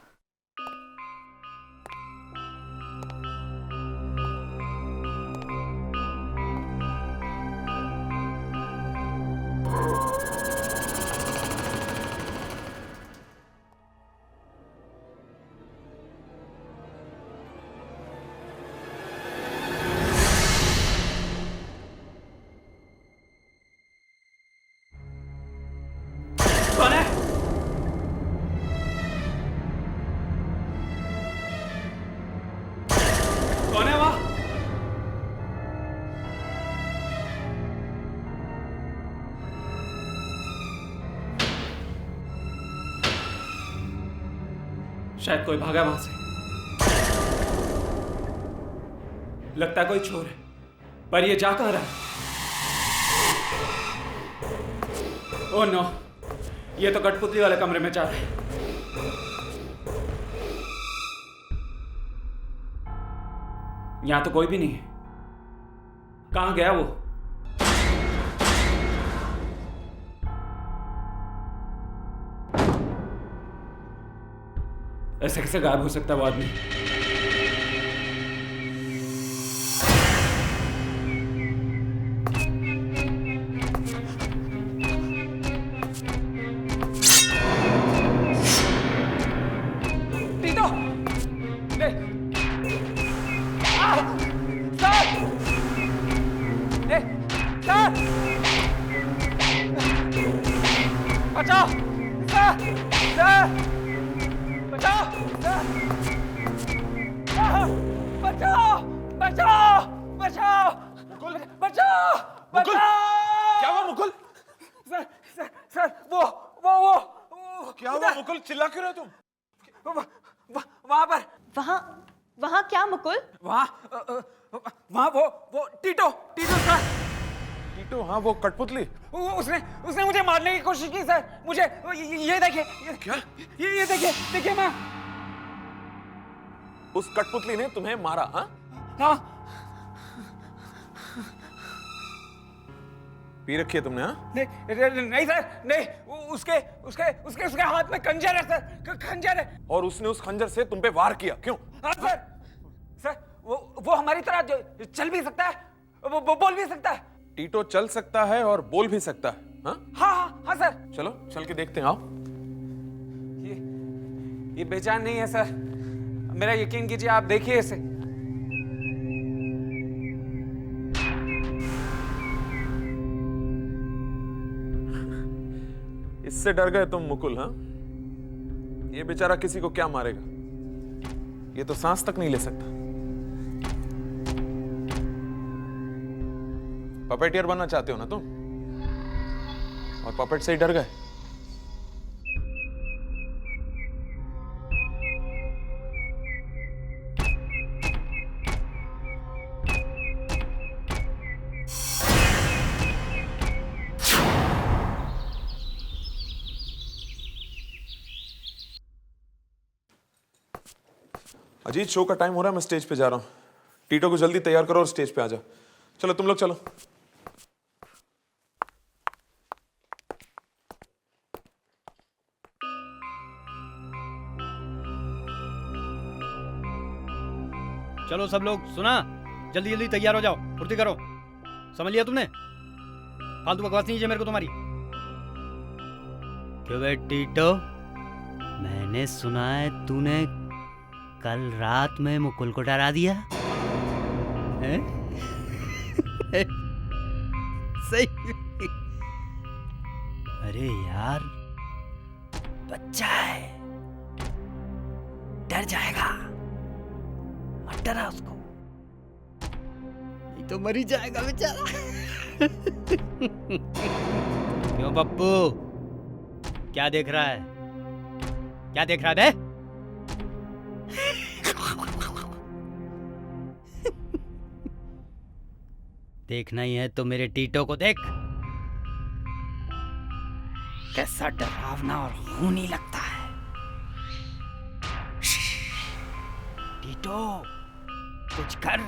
कौन है? कौन है वहां? शायद कोई भागा वहां से। लगता है कोई चोर है, पर ये जा कहां रहा है? ओह नो, ये तो कठपुतली वाले कमरे में जा रहा है। यहाँ तो कोई भी नहीं है। कहाँ गया वो? ऐसे कैसे गायब हो सकता है वो आदमी? टीटो! ले! सर! ले! सर! बचाओ! सर! सर! बचाओ! सर! बचाओ! बचाओ! बचाओ! मुकुल! बचाओ! मुकुल! बचाओ! क्या हुआ मुकुल? सर! सर! सर! वो क्या हुआ मुकुल? चिल्ला क्यों रहे तुम? वहां पर वहां क्या मुकुल? वहां वो टीटो सर। टीटो? हाँ, वो कठपुतली। उसने मुझे मारने की कोशिश की सर। मुझे ये देखिए। क्या? ये देखिए मैं। उस कठपुतली ने तुम्हें मारा? हाँ। पी रखी है तुमने? हाँ? नहीं सर, नहीं। उसके हाथ में खंजर है सर, खंजर है। और उसने उस खंजर से तुम पे वार किया, क्यों? हाँ सर, वो हमारी तरह चल भी सकता है, वो बोल भी सकता है। टीटो चल सकता है और बोल भी सकता है? हाँ सर। चलो चल के देखते हैं, आओ। ये बेजान नहीं है सर, मेरा यकीन कीजिए, आप देखिए इसे। इससे डर गए तुम मुकुल? हाँ, ये बेचारा किसी को क्या मारेगा? ये तो सांस तक नहीं ले सकता। पपेटियर बनना चाहते हो ना तुम? और पपेट से ही डर गए? अजीत, शो का टाइम हो रहा है, मैं स्टेज पे जा रहा हूँ। टीटो को जल्दी तैयार करो और स्टेज पे आ जाओ। चलो तुम लोग चलो। चलो सब लोग, सुना? जल्दी जल्दी तैयार हो जाओ, फुर्ती करो। समझ लिया तुमने? फालतू बकवास नहीं चाहिए मेरे को तुम्हारी। क्यों बे टीटो, मैंने सुना है तूने कल रात में मुकुल को डरा दिया है? सही। अरे यार, बच्चा है, डर जाएगा, मत डरा उसको, नहीं तो मर ही जाएगा बेचारा। क्यों पप्पू, क्या देख रहा है? क्या देख रहा है? देखना ही है तो मेरे टीटो को देख, कैसा डरावना और खूनी लगता है। टीटो, कुछ कर,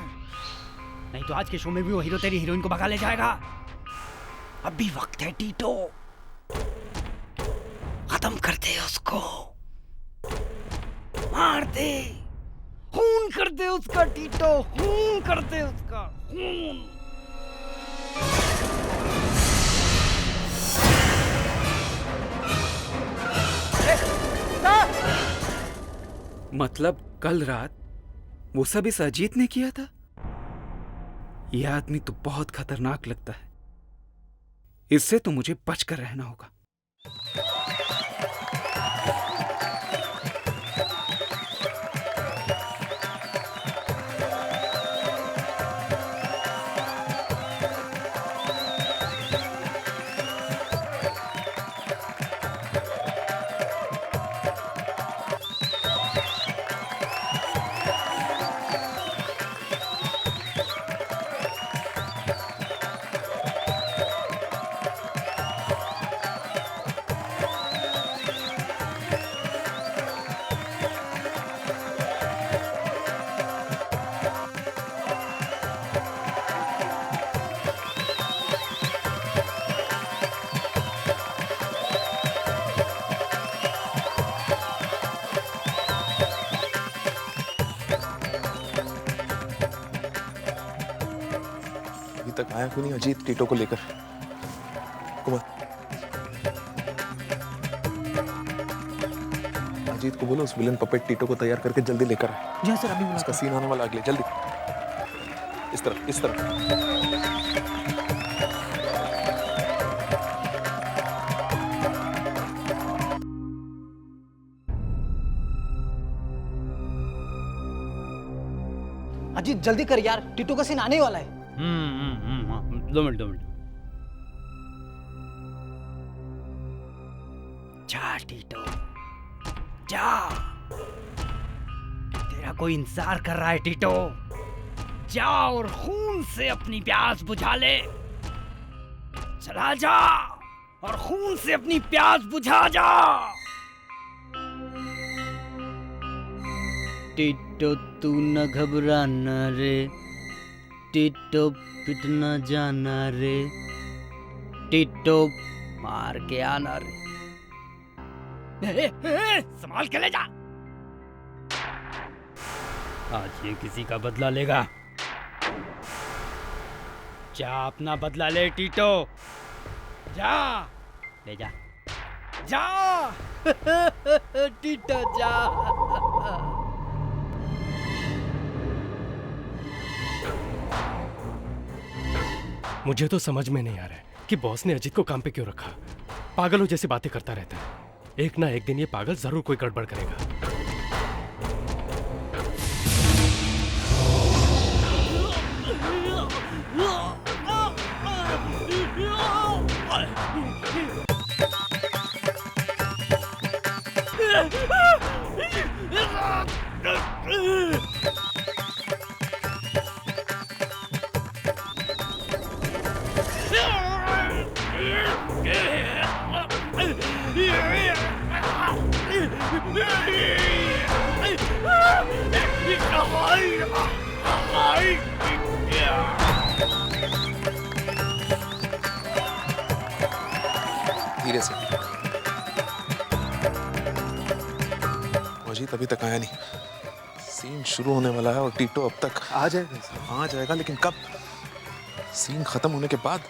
नहीं तो आज के शो में भी वो हीरो तेरी हीरोइन को भगा ले जाएगा। अभी वक्त है टीटो, खत्म कर दे उसको, मार दे, खून कर दे उसका टीटो, खून कर दे उसका, खून। मतलब कल रात वो सब इस अजीत ने किया था? यह आदमी तो बहुत खतरनाक लगता है, इससे तो मुझे बचकर रहना होगा। तक आया क्यों नहीं अजीत टीटो को लेकर? कुमार, अजीत को बोलो उस विलन पपेट टीटो को तैयार करके जल्दी लेकर आए। जी सर, अभी उसका सीन आने वाला, अगले जल्दी। इस तरफ, इस तरफ। अजीत जल्दी कर यार, टीटू का सीन आने वाला है। 2 मिनट 2 मिनट। जा टीटू जा, तेरा कोई इंतजार कर रहा है टीटू। जा और खून से अपनी प्यास बुझा ले। चला जा और खून से अपनी प्यास बुझा जा। टीटो तू न घबराना रे, टीटो पिटना जाना रे, टीटो मार के आना रे। संभाल के ले जा। आज ये किसी का बदला लेगा। जा अपना बदला ले टीटो, जा ले जा जा। टीटो जा। मुझे तो समझ में नहीं आ रहा है कि बॉस ने अजीत को काम पे क्यों रखा। पागलों जैसी बातें करता रहता है। एक ना एक दिन ये पागल जरूर कोई गड़बड़ करेगा। धीरे से। अजीत अभी तक आया नहीं। सीन शुरू होने वाला है और टीटो अब तक आ जाएगा। आ जाएगा लेकिन कब? सीन खत्म होने के बाद।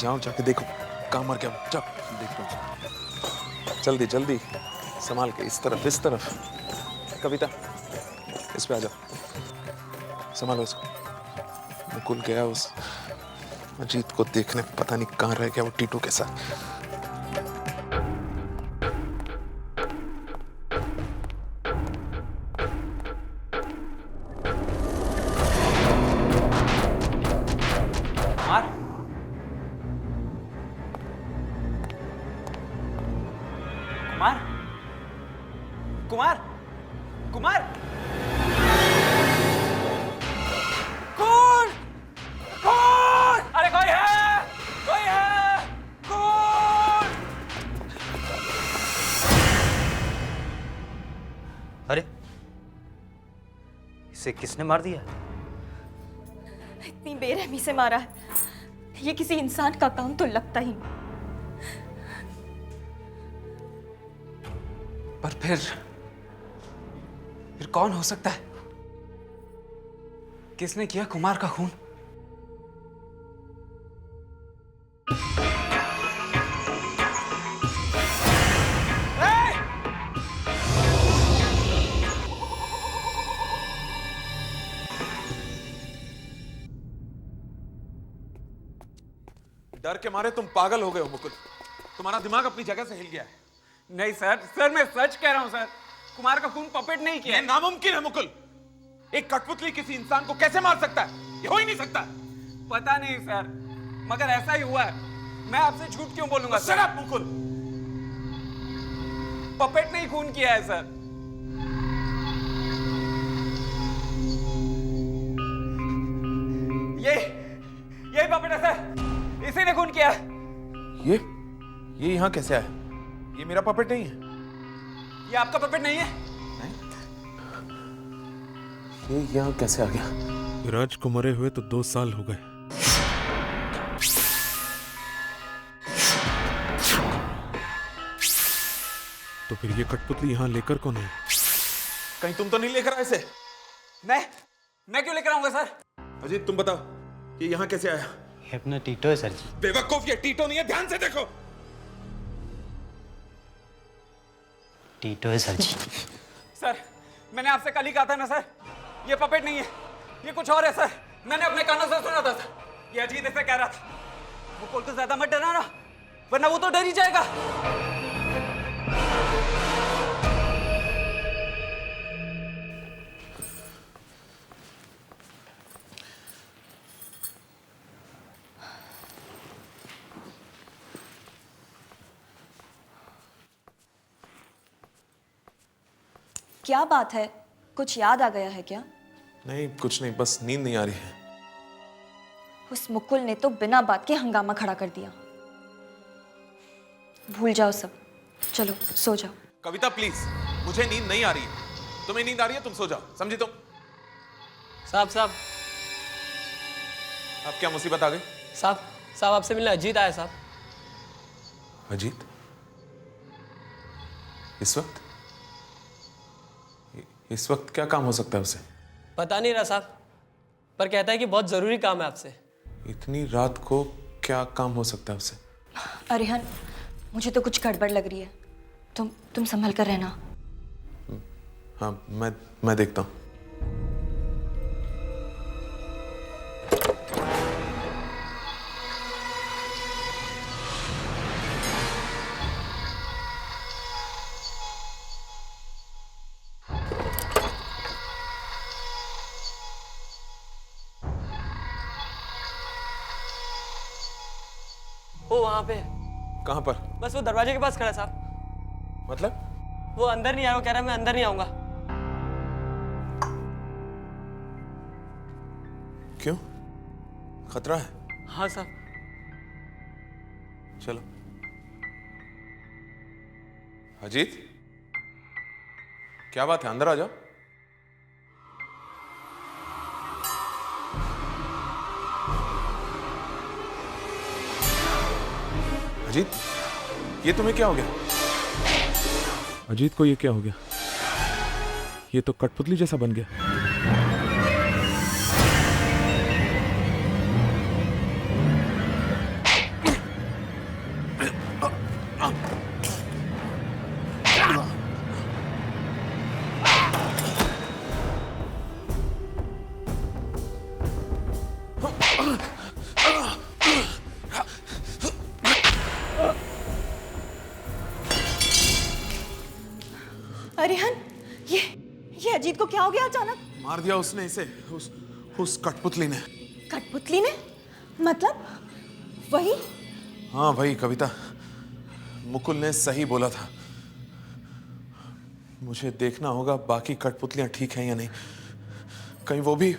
जाओ जाके देखो कहाँ मर गया। जाओ देख लो। जल्दी जल्दी संभाल के। इस तरफ, इस तरफ। कविता इस पे आ जाओ, संभालो इसको। मुकुल गया उस अजीत को देखने, पता नहीं कहाँ रह गया वो टीटू के साथ। कुमार, कुमार, कुमार, कौन? कौन? अरे कोई है, कोई है, कौन? अरे इसे किसने मार दिया? इतनी बेरहमी से मारा है, ये किसी इंसान का काम तो लगता ही नहीं। पर फिर कौन हो सकता है? किसने किया कुमार का खून? डर के मारे तुम पागल हो गए हो मुकुल। तुम्हारा दिमाग अपनी जगह से हिल गया है। नहीं सर, सर मैं सच कह रहा हूं सर। कुमार का खून पपेट नहीं किया। ये नामुमकिन है मुकुल। एक कठपुतली किसी इंसान को कैसे मार सकता है? ये हो ही नहीं सकता। पता नहीं सर, मगर ऐसा ही हुआ है। मैं आपसे झूठ क्यों बोलूंगा? Shut up Mukul. पपेट ने ही खून किया है सर। यही पपेट है सर, इसी ने खून किया। ये यहाँ कैसे आया? ये मेरा पपेट नहीं है। ये आपका पपेट नहीं है? ये यहाँ कैसे आ गया? राज को मरे हुए तो 2 साल हो गए। तो फिर ये कठपुतली यहाँ लेकर कौन है? कहीं तुम तो नहीं लेकर आए इसे? मैं क्यों लेकर आऊंगा सर? अजीत तुम बताओ, ये यहाँ कैसे आया? ये अपना टीटो है सर जी। बेवकूफ, ये टीटो नहीं है, ध्यान से देखो। टीटो है सर जी। सर, मैंने आपसे कल ही कहा था ना सर, ये पपेट नहीं है, ये कुछ और है सर। मैंने अपने कानों से सुना था सर। ये अजीत ऐसे कह रहा था। मुकुल को ज्यादा मत डराना, वरना वो तो डर ही जाएगा। क्या बात है, कुछ याद आ गया है क्या? नहीं, कुछ नहीं, बस नींद नहीं आ रही है। उस मुकुल ने तो बिना बात के हंगामा खड़ा कर दिया। भूल जाओ सब, चलो सो जाओ। कविता प्लीज, मुझे नींद नहीं आ रही है। तुम्हें नींद आ रही है, तुम सो जाओ, समझी तुम? साहब अब क्या मुसीबत आ गई? साहब आपसे मिलने अजीत आया साहब। अजीत? इस वक्त क्या काम हो सकता है उसे? पता नहीं रहा साहब, पर कहता है कि बहुत जरूरी काम है आपसे। इतनी रात को क्या काम हो सकता है उसे? अरिहन, मुझे तो कुछ गड़बड़ लग रही है। तुम संभल कर रहना। हाँ, मैं देखता हूँ। वो वहां पे। कहाँ पर? बस वो दरवाजे के पास खड़ा है साहब। मतलब? वो अंदर नहीं आया, वो कह रहा है मैं अंदर नहीं आऊंगा। क्यों? खतरा है? हाँ साहब। चलो। अजीत, क्या बात है? अंदर आ जाओ। अजीत, ये तुम्हें क्या हो गया? अजीत को ये क्या हो गया? ये तो कठपुतली जैसा बन गया। अरिहन, ये अजीत को क्या हो गया अचानक? मार दिया उसने इसे, उस कठपुतली ने। कठपुतली ने? मतलब वही? हाँ वही कविता, मुकुल ने सही बोला था। मुझे देखना होगा बाकी कठपुतलियां ठीक हैं या नहीं, कहीं वो भी।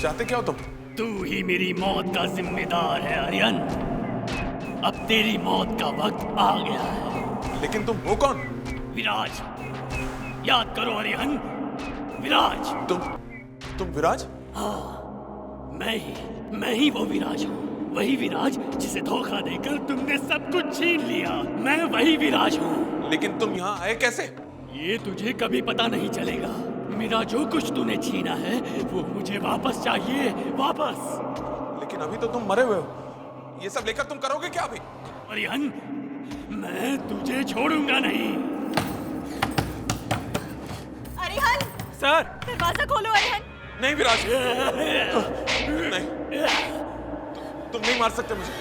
चाहते क्या हो तुम? तू ही मेरी मौत का जिम्मेदार है अरियन। अब तेरी मौत का वक्त आ गया है। लेकिन तुम हो कौन? विराज, याद करो अरियन, विराज। तुम विराज? हाँ, मैं ही वो विराज हूँ। वही विराज जिसे धोखा देकर तुमने सब कुछ छीन लिया। मैं वही विराज हूँ। लेकिन तुम यहाँ आए कैसे? ये तुझे कभी पता नहीं चलेगा। मेरा जो कुछ तूने छीना है वो मुझे वापस चाहिए, वापस। लेकिन अभी तो तुम मरे हुए हो। ये सब लेकर तुम करोगे क्या अभी? अरिहन, मैं तुझे छोड़ूंगा नहीं। अरिहन! सर! दरवाजा खोलो अरिहन! नहीं विराज, नहीं, तुम नहीं मार सकते मुझे।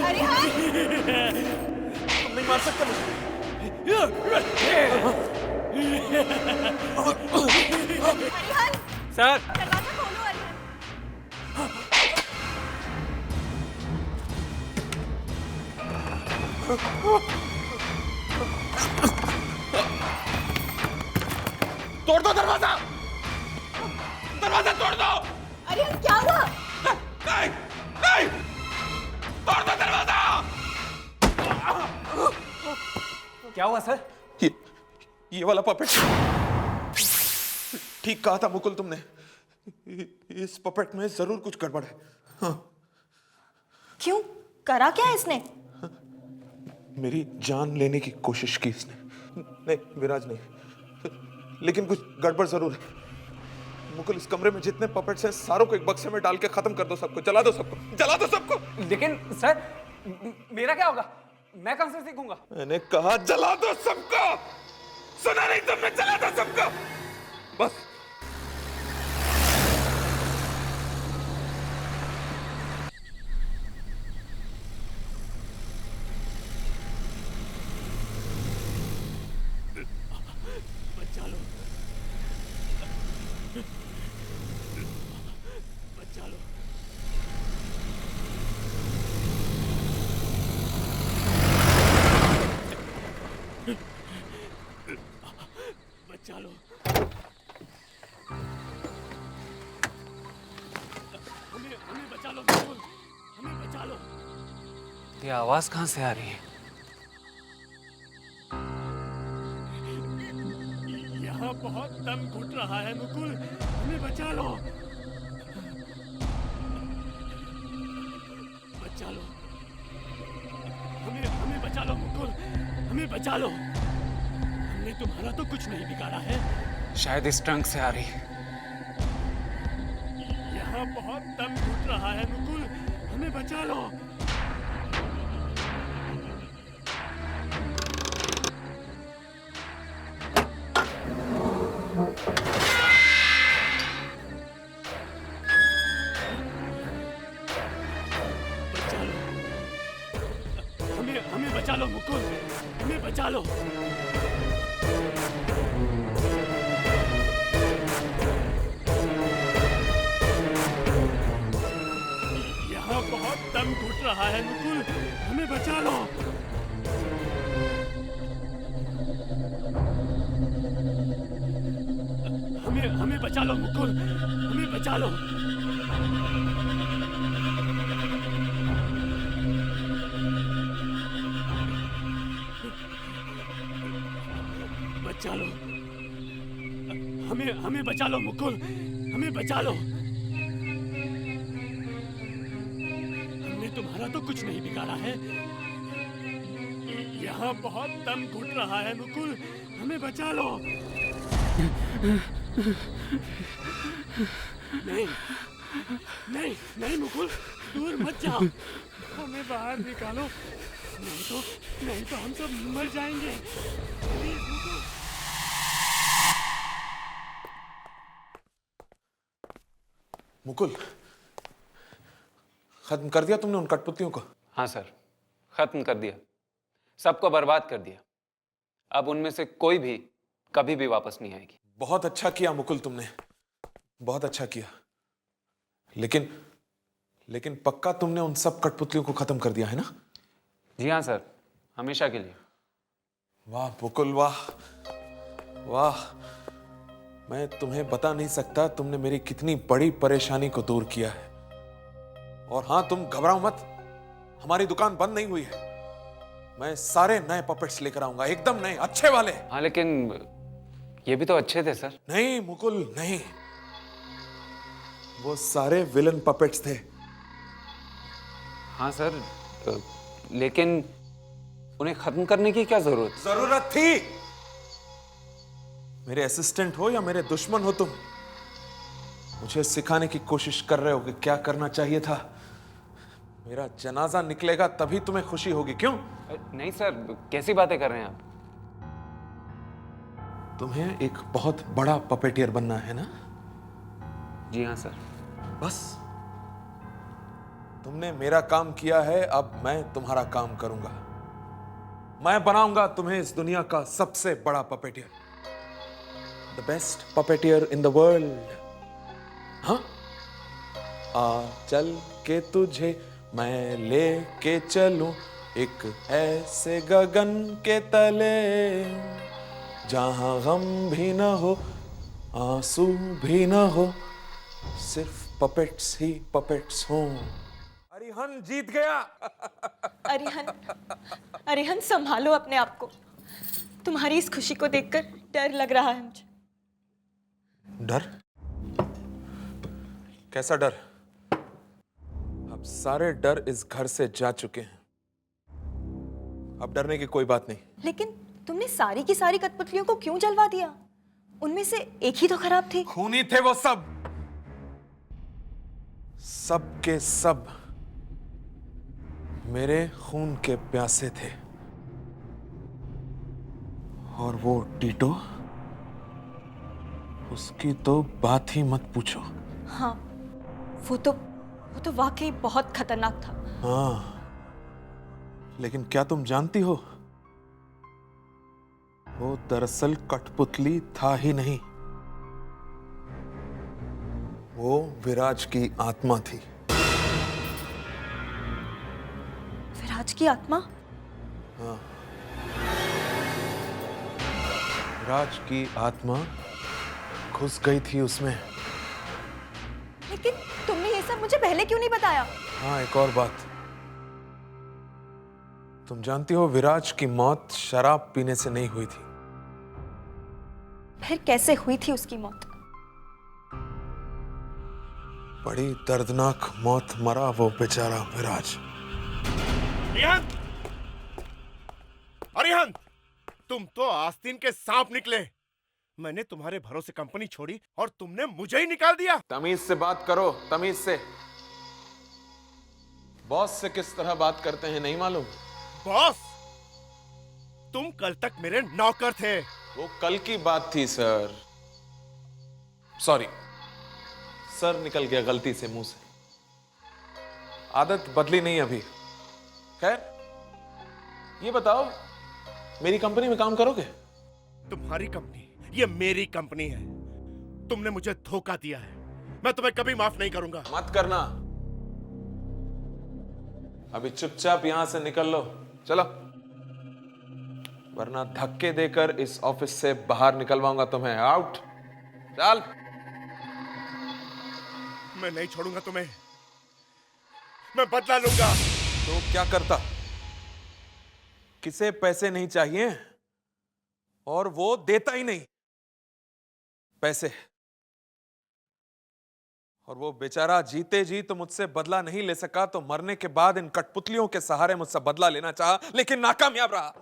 अरिहन! तुम नहीं मार सकते मुझे। अरिहन! सर! दरवाजा खोलो अरिहन! तोड़ दो दरवाजा! दरवाजा तोड़ दो! अरिहन क्या हुआ? नहीं! नहीं! तोड़ दो दरवाजा! क्या हुआ सर? ये वाला पपेट। ठीक कहा था मुकुल तुमने। इस पपेट में जरूर कुछ गड़बड़ है। हाँ। क्यों? करा क्या इसने? मेरी जान लेने की कोशिश की इसने। नहीं विराज नहीं, लेकिन कुछ गड़बड़ जरूर है। मुकुल, इस कमरे में जितने पपेट्स हैं सारों को एक बक्से में डाल के खत्म कर दो सबको, जला दो सबको, जला दो सबको। लेकिन सर मेरा क्या होगा? मैं कहां से सीखूंगा? मैंने कहा जला दो सबको। सुना नहीं तुमने? जला दो सबको बस। बचा लो, बचा लो। बचा लो, हमें बचा लो, बिल्कुल हमें बचा लो। ये आवाज कहां से आ रही है? यहाँ बहुत दम घुट रहा है मुकुल, हमें बचा लो, बचा लो, हमें बचा लो मुकुल, हमें बचा लो। हमने तुम्हारा तो कुछ नहीं बिगाड़ा है। शायद इस ट्रंक से आ रही है। यहाँ बहुत दम घुट रहा है मुकुल, हमें बचा लो। बचा लो, हमें बचा लो मुकुल, हमें बचा लो। यहाँ बहुत दम घुट रहा है मुकुल, हमें बचा लो। हमें बचा लो मुकुल, हमें बचा लो। बचा लो, हमें बचा लो मुकुल, हमें बचा लो। हमने तुम्हारा तो कुछ नहीं बिगाड़ा है। यहाँ बहुत दम घुट रहा है मुकुल, हमें बचा लो। नहीं नहीं नहीं मुकुल, दूर मत जाओ, हमें बाहर निकालो, नहीं तो हम सब मर जाएंगे। प्लीज मुकुल। मुकुल, खत्म कर दिया तुमने उन कठपुतलियों को? हाँ सर, खत्म कर दिया, सबको बर्बाद कर दिया। अब उनमें से कोई भी कभी भी वापस नहीं आएगी। बहुत अच्छा किया मुकुल तुमने, बहुत अच्छा किया। लेकिन पक्का तुमने उन सब कठपुतलियों को खत्म कर दिया है ना? जी हाँ सर, हमेशा के लिए। वाह मुकुल, वाह वाह। मैं तुम्हें बता नहीं सकता तुमने मेरी कितनी बड़ी परेशानी को दूर किया है। और हाँ, तुम घबराओ मत, हमारी दुकान बंद नहीं हुई है। मैं सारे नए पपेट्स लेकर आऊंगा, एकदम नए, अच्छे वाले। हाँ लेकिन ये भी तो अच्छे थे सर। नहीं मुकुल नहीं, वो सारे विलन पपेट्स थे। हाँ सर, लेकिन उन्हें खत्म करने की क्या जरूरत थी? मेरे असिस्टेंट हो या मेरे दुश्मन हो तुम, मुझे सिखाने की कोशिश कर रहे हो कि क्या करना चाहिए था। मेरा जनाजा निकलेगा तभी तुम्हें खुशी होगी, क्यों? नहीं सर, कैसी बातें कर रहे हैं आप? तुम्हें एक बहुत बड़ा पपेटियर बनना है ना? जी हाँ सर। बस तुमने मेरा काम किया है, अब मैं तुम्हारा काम करूंगा। मैं बनाऊंगा तुम्हें इस दुनिया का सबसे बड़ा puppeteer, the best puppeteer in the world. हाँ, आ चल के तुझे मैं लेके चलूं एक ऐसे गगन के तले, जहां गम भी न हो आंसू भी न हो, सिर्फ पपेट्स ही पपेट्स हों। अरिहन जीत गया। अरिहन संभालो अपने आप को। तुम्हारी इस खुशी को देखकर डर लग रहा है मुझे। डर? कैसा डर? अब सारे डर इस घर से जा चुके हैं, अब डरने की कोई बात नहीं। लेकिन तुमने सारी की सारी कठपुतलियों को क्यों जलवा दिया? उनमें से एक ही तो खराब थी। खूनी थे वो सब, सब के सब मेरे खून के प्यासे थे। और वो टीटो, उसकी तो बात ही मत पूछो। हाँ, वो तो वाकई बहुत खतरनाक था। हाँ, लेकिन क्या तुम जानती हो, वो दरअसल कठपुतली था ही नहीं, वो विराज की आत्मा थी। विराज की आत्मा? हाँ, विराज की आत्मा घुस गई थी उसमें। लेकिन तुमने ये सब मुझे पहले क्यों नहीं बताया? हाँ, एक और बात, तुम जानती हो विराज की मौत शराब पीने से नहीं हुई थी। फिर कैसे हुई थी उसकी मौत? बड़ी दर्दनाक मौत मरा वो बेचारा विराज। अरिहंत! अरिहंत! तुम तो आस्तीन के सांप निकले। मैंने तुम्हारे भरोसे कंपनी छोड़ी और तुमने मुझे ही निकाल दिया। तमीज से बात करो, तमीज से। बॉस से किस तरह बात करते हैं नहीं मालूम? बॉस, तुम कल तक मेरे नौकर थे। वो कल की बात थी सर। सॉरी सर, निकल गया गलती से मुंह से। आदत बदली नहीं अभी। खैर, ये बताओ, मेरी कंपनी में काम करोगे? तुम्हारी कंपनी? ये मेरी कंपनी है। तुमने मुझे धोखा दिया है, मैं तुम्हें कभी माफ नहीं करूंगा। मत करना, अभी चुपचाप यहां से निकल लो, चलो, वरना धक्के देकर इस ऑफिस से बाहर निकलवाऊंगा तुम्हें। आउट, चल। मैं नहीं छोड़ूंगा तुम्हें, मैं बदला लूंगा। तो क्या करता? किसे पैसे नहीं चाहिए और वो देता ही नहीं पैसे, और वो बेचारा जीते जी तो मुझसे बदला नहीं ले सका, तो मरने के बाद इन कठपुतलियों के सहारे मुझसे बदला लेना चाहा, लेकिन नाकामयाब रहा।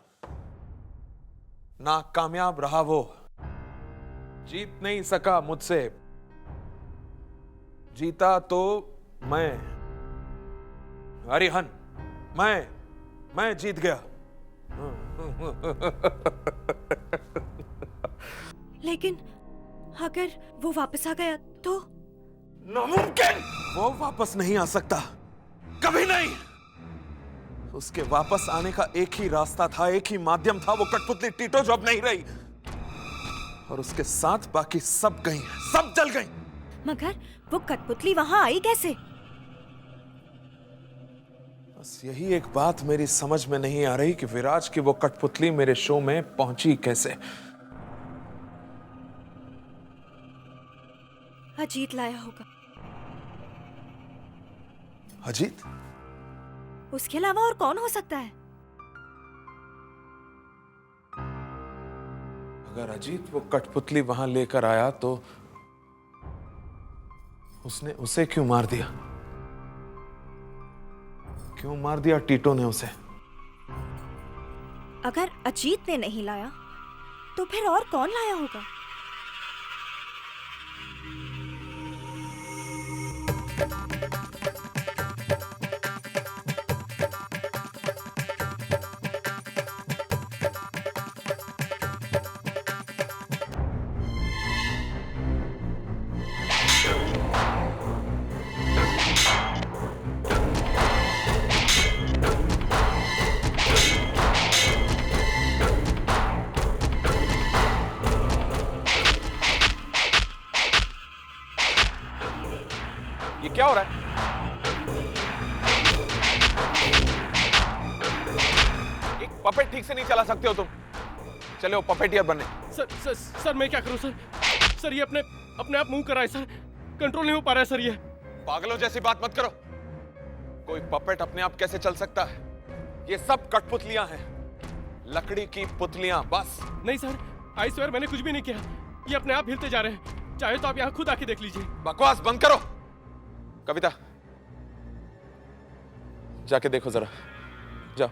नाकामयाब रहा वो, जीत नहीं सका मुझसे। जीता तो मैं, अरिहन, मैं जीत गया। लेकिन अगर वो वापस आ गया तो? नामुमकिन! वो वापस नहीं आ सकता, कभी नहीं। उसके वापस आने का एक ही रास्ता था, एक ही माध्यम था, वो कठपुतली टीटो जो अब नहीं रही, और उसके साथ बाकी सब गई, सब जल गई। मगर वो कठपुतली वहां आई कैसे? बस यही एक बात मेरी समझ में नहीं आ रही कि विराज की वो कठपुतली मेरे शो में पहुंची कैसे। अजीत लाया होगा। अजीत? उसके अलावा और कौन हो सकता है? अगर अजीत वो कठपुतली वहां लेकर आया तो उसने उसे क्यों मार दिया? क्यों मार दिया टीटो ने उसे? अगर अजीत ने नहीं लाया तो फिर और कौन लाया होगा? पपेट ठीक से नहीं चला सकते हो तुम। चलो पपेटियर बनने। सर मैं क्या करूं सर? सर ये अपने आप मूव कर रहा है सर, कंट्रोल नहीं हो पा रहा है सर ये। पागलों जैसी बात मत करो। कोई पपेट अपने आप कैसे चल सकता है? ये सब कठपुतलियां हैं, लकड़ी की पुतलियां बस। नहीं सर, आई स्वेयर मैंने कुछ भी नहीं किया, ये अपने आप हिलते जा रहे हैं। चाहे तो आप यहाँ खुद आके देख लीजिए। बकवास बंद करो। कविता जाके देखो जरा, जाओ।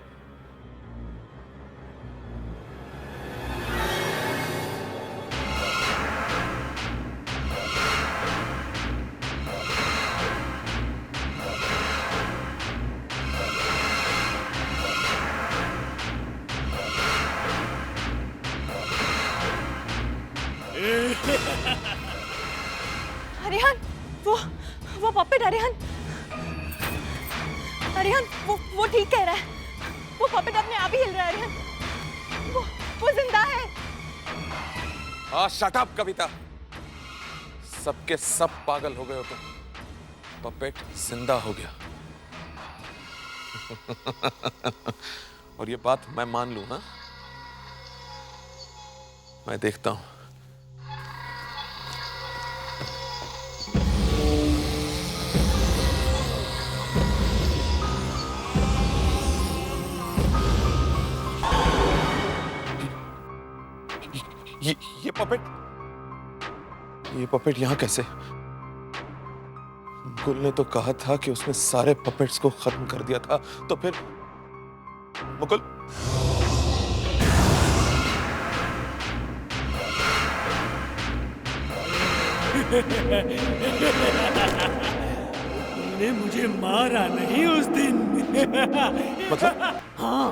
अरिहन, वो पपेट अरिहन वो ठीक कह रहा है। वो पपेट अपने आप ही हिल रहा है अरिहन। वो जिंदा है। शट अप कविता, सबके सब पागल हो गए हो तुम। पपेट जिंदा हो गया। और ये बात मैं मान लूं? हाँ, मैं देखता हूं। ये पपेट यहां कैसे? गुल ने तो कहा था कि उसने सारे पपेट्स को खत्म कर दिया था, तो फिर मुकुल तुमने मुझे मारा नहीं उस दिन। मतलब? हाँ,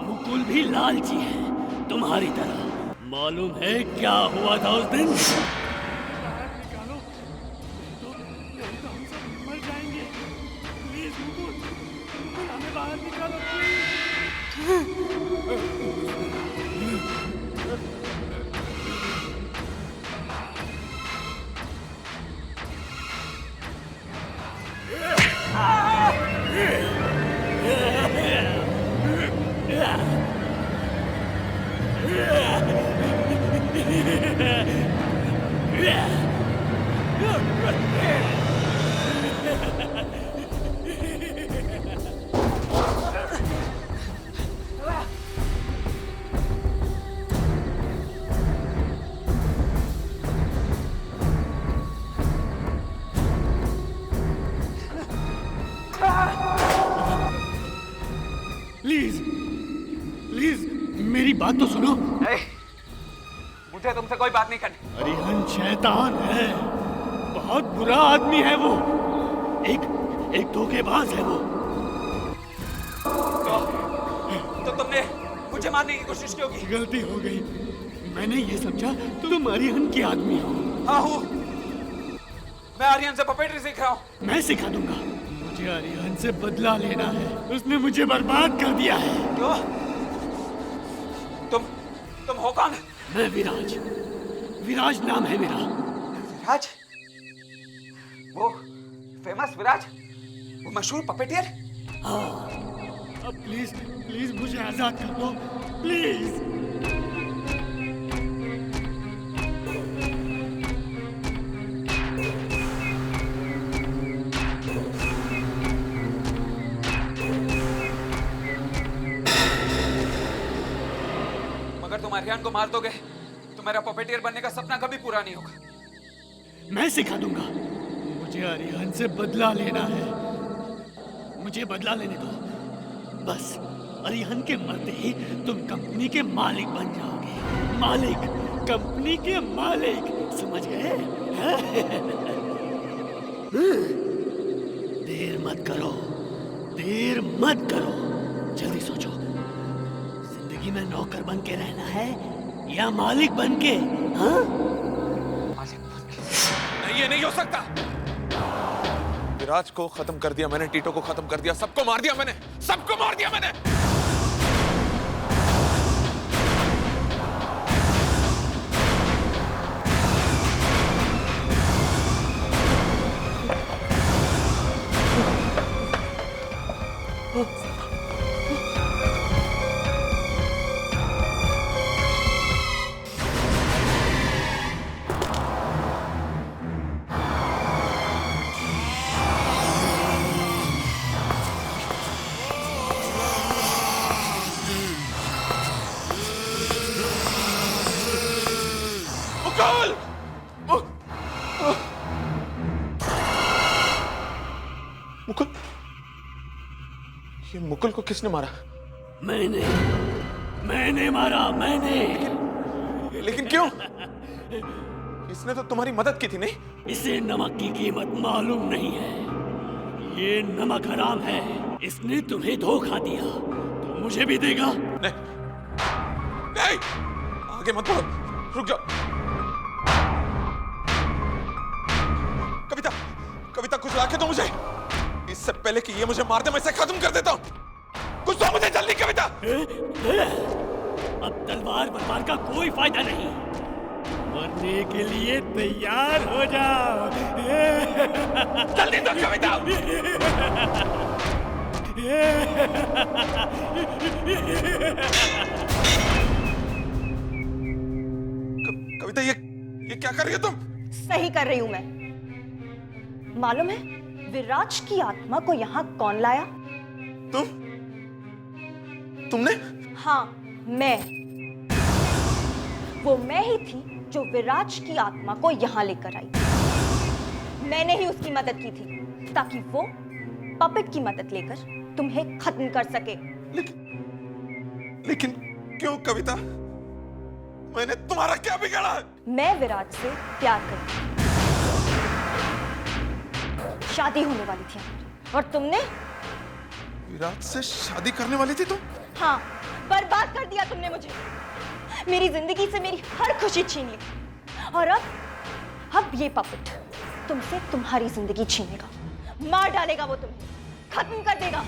मुकुल भी लालची है तुम्हारी तरह। मालूम है क्या हुआ था उस दिन? बाहर निकालो, नहीं तो हम सब मर जाएंगे। प्लीज मुकुल, हमें बाहर निकालो प्लीज मेरी बात तो सुनो। मुझे तुमसे कोई बात नहीं करनी। अरिहन शैतान है, बहुत बुरा आदमी है वो। एक धोखेबाज है वो। तो तुमने मुझे मारने की कोशिश क्यों की? गलती हो गई, मैंने ये समझा तुम अरिहन के आदमी हो। हाँ हूँ, मैं अरिहन से पपेटरी सीख रहा हूँ। मैं सिखा दूंगा। मुझे अरिहन से बदला लेना है, उसने मुझे बर्बाद कर दिया है। क्यों? तुम हो कौन? मैं विराज नाम है मेरा। विराज? वो फेमस विराज, वो मशहूर पपेटियर? हाँ, अब प्लीज मुझे आजाद कर दो, प्लीज। तुम अरिहन को मार दोगे तो मेरा पपेटियर बनने का सपना कभी पूरा नहीं होगा। मैं सिखा दूंगा। मुझे अरिहन से बदला लेना है, मुझे बदला लेने दो बस। अरिहन के मरते ही तुम कंपनी के मालिक बन जाओगे। मालिक, कंपनी के मालिक, समझ गए? देर मत करो, जल्दी सोचो। जिंदगी में नौकर बन के रहना है या मालिक बन के? हाँ? मालिक बन के? नहीं, ये नहीं हो सकता। विराज को खत्म कर दिया मैंने, टीटो को खत्म कर दिया, सबको मार दिया मैंने, सबको मार दिया मैंने। मुकुल, ये मुकुल को किसने मारा? मैंने मारा, मैंने। लेकिन क्यों? इसने तो तुम्हारी मदद की थी, नहीं? इसे नमक की कीमत मालूम नहीं है। ये नमक हराम है। इसने तुम्हें धोखा दिया तो मुझे भी देगा। नहीं, आगे मत बढ़ो, रुक जाओ। कविता, कविता कुछ लाके दो मुझे। इससे पहले कि ये मुझे मार दे, मैं इसे खत्म कर देता हूँ। कुछ दो मुझे जल्दी, कविता। अब तलवार बलवार का कोई फायदा नहीं। मरने के लिए तैयार हो जाओ। जल्दी दो कविता। कविता, ये क्या कर रही हो तुम? सही कर रही हूं मैं। मालूम है विराज की आत्मा को यहाँ कौन लाया? तुमने? हाँ, मैं। वो मैं ही थी जो विराज की आत्मा को यहाँ लेकर आई। मैंने ही उसकी मदद की थी ताकि वो पपेट की मदद लेकर तुम्हें खत्म कर सके। लेकिन क्यों कविता? मैंने तुम्हारा क्या बिगाड़ा है? मैं विराज से प्यार करती हूँ। शादी होने वाली थी और तुमने? विराज से शादी करने वाली थी तुम? हाँ, बर्बाद कर दिया तुमने मुझे। मेरी जिंदगी से मेरी हर खुशी छीन ली। और अब ये पपेट तुमसे तुम्हारी जिंदगी छीनेगा। मार डालेगा वो तुम्हें, खत्म कर देगा।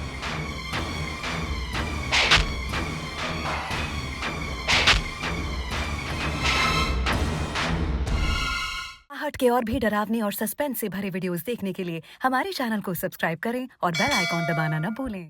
हट के और भी डरावनी और सस्पेंस से भरे वीडियोस देखने के लिए हमारे चैनल को सब्सक्राइब करें और बेल आइकॉन दबाना न भूलें।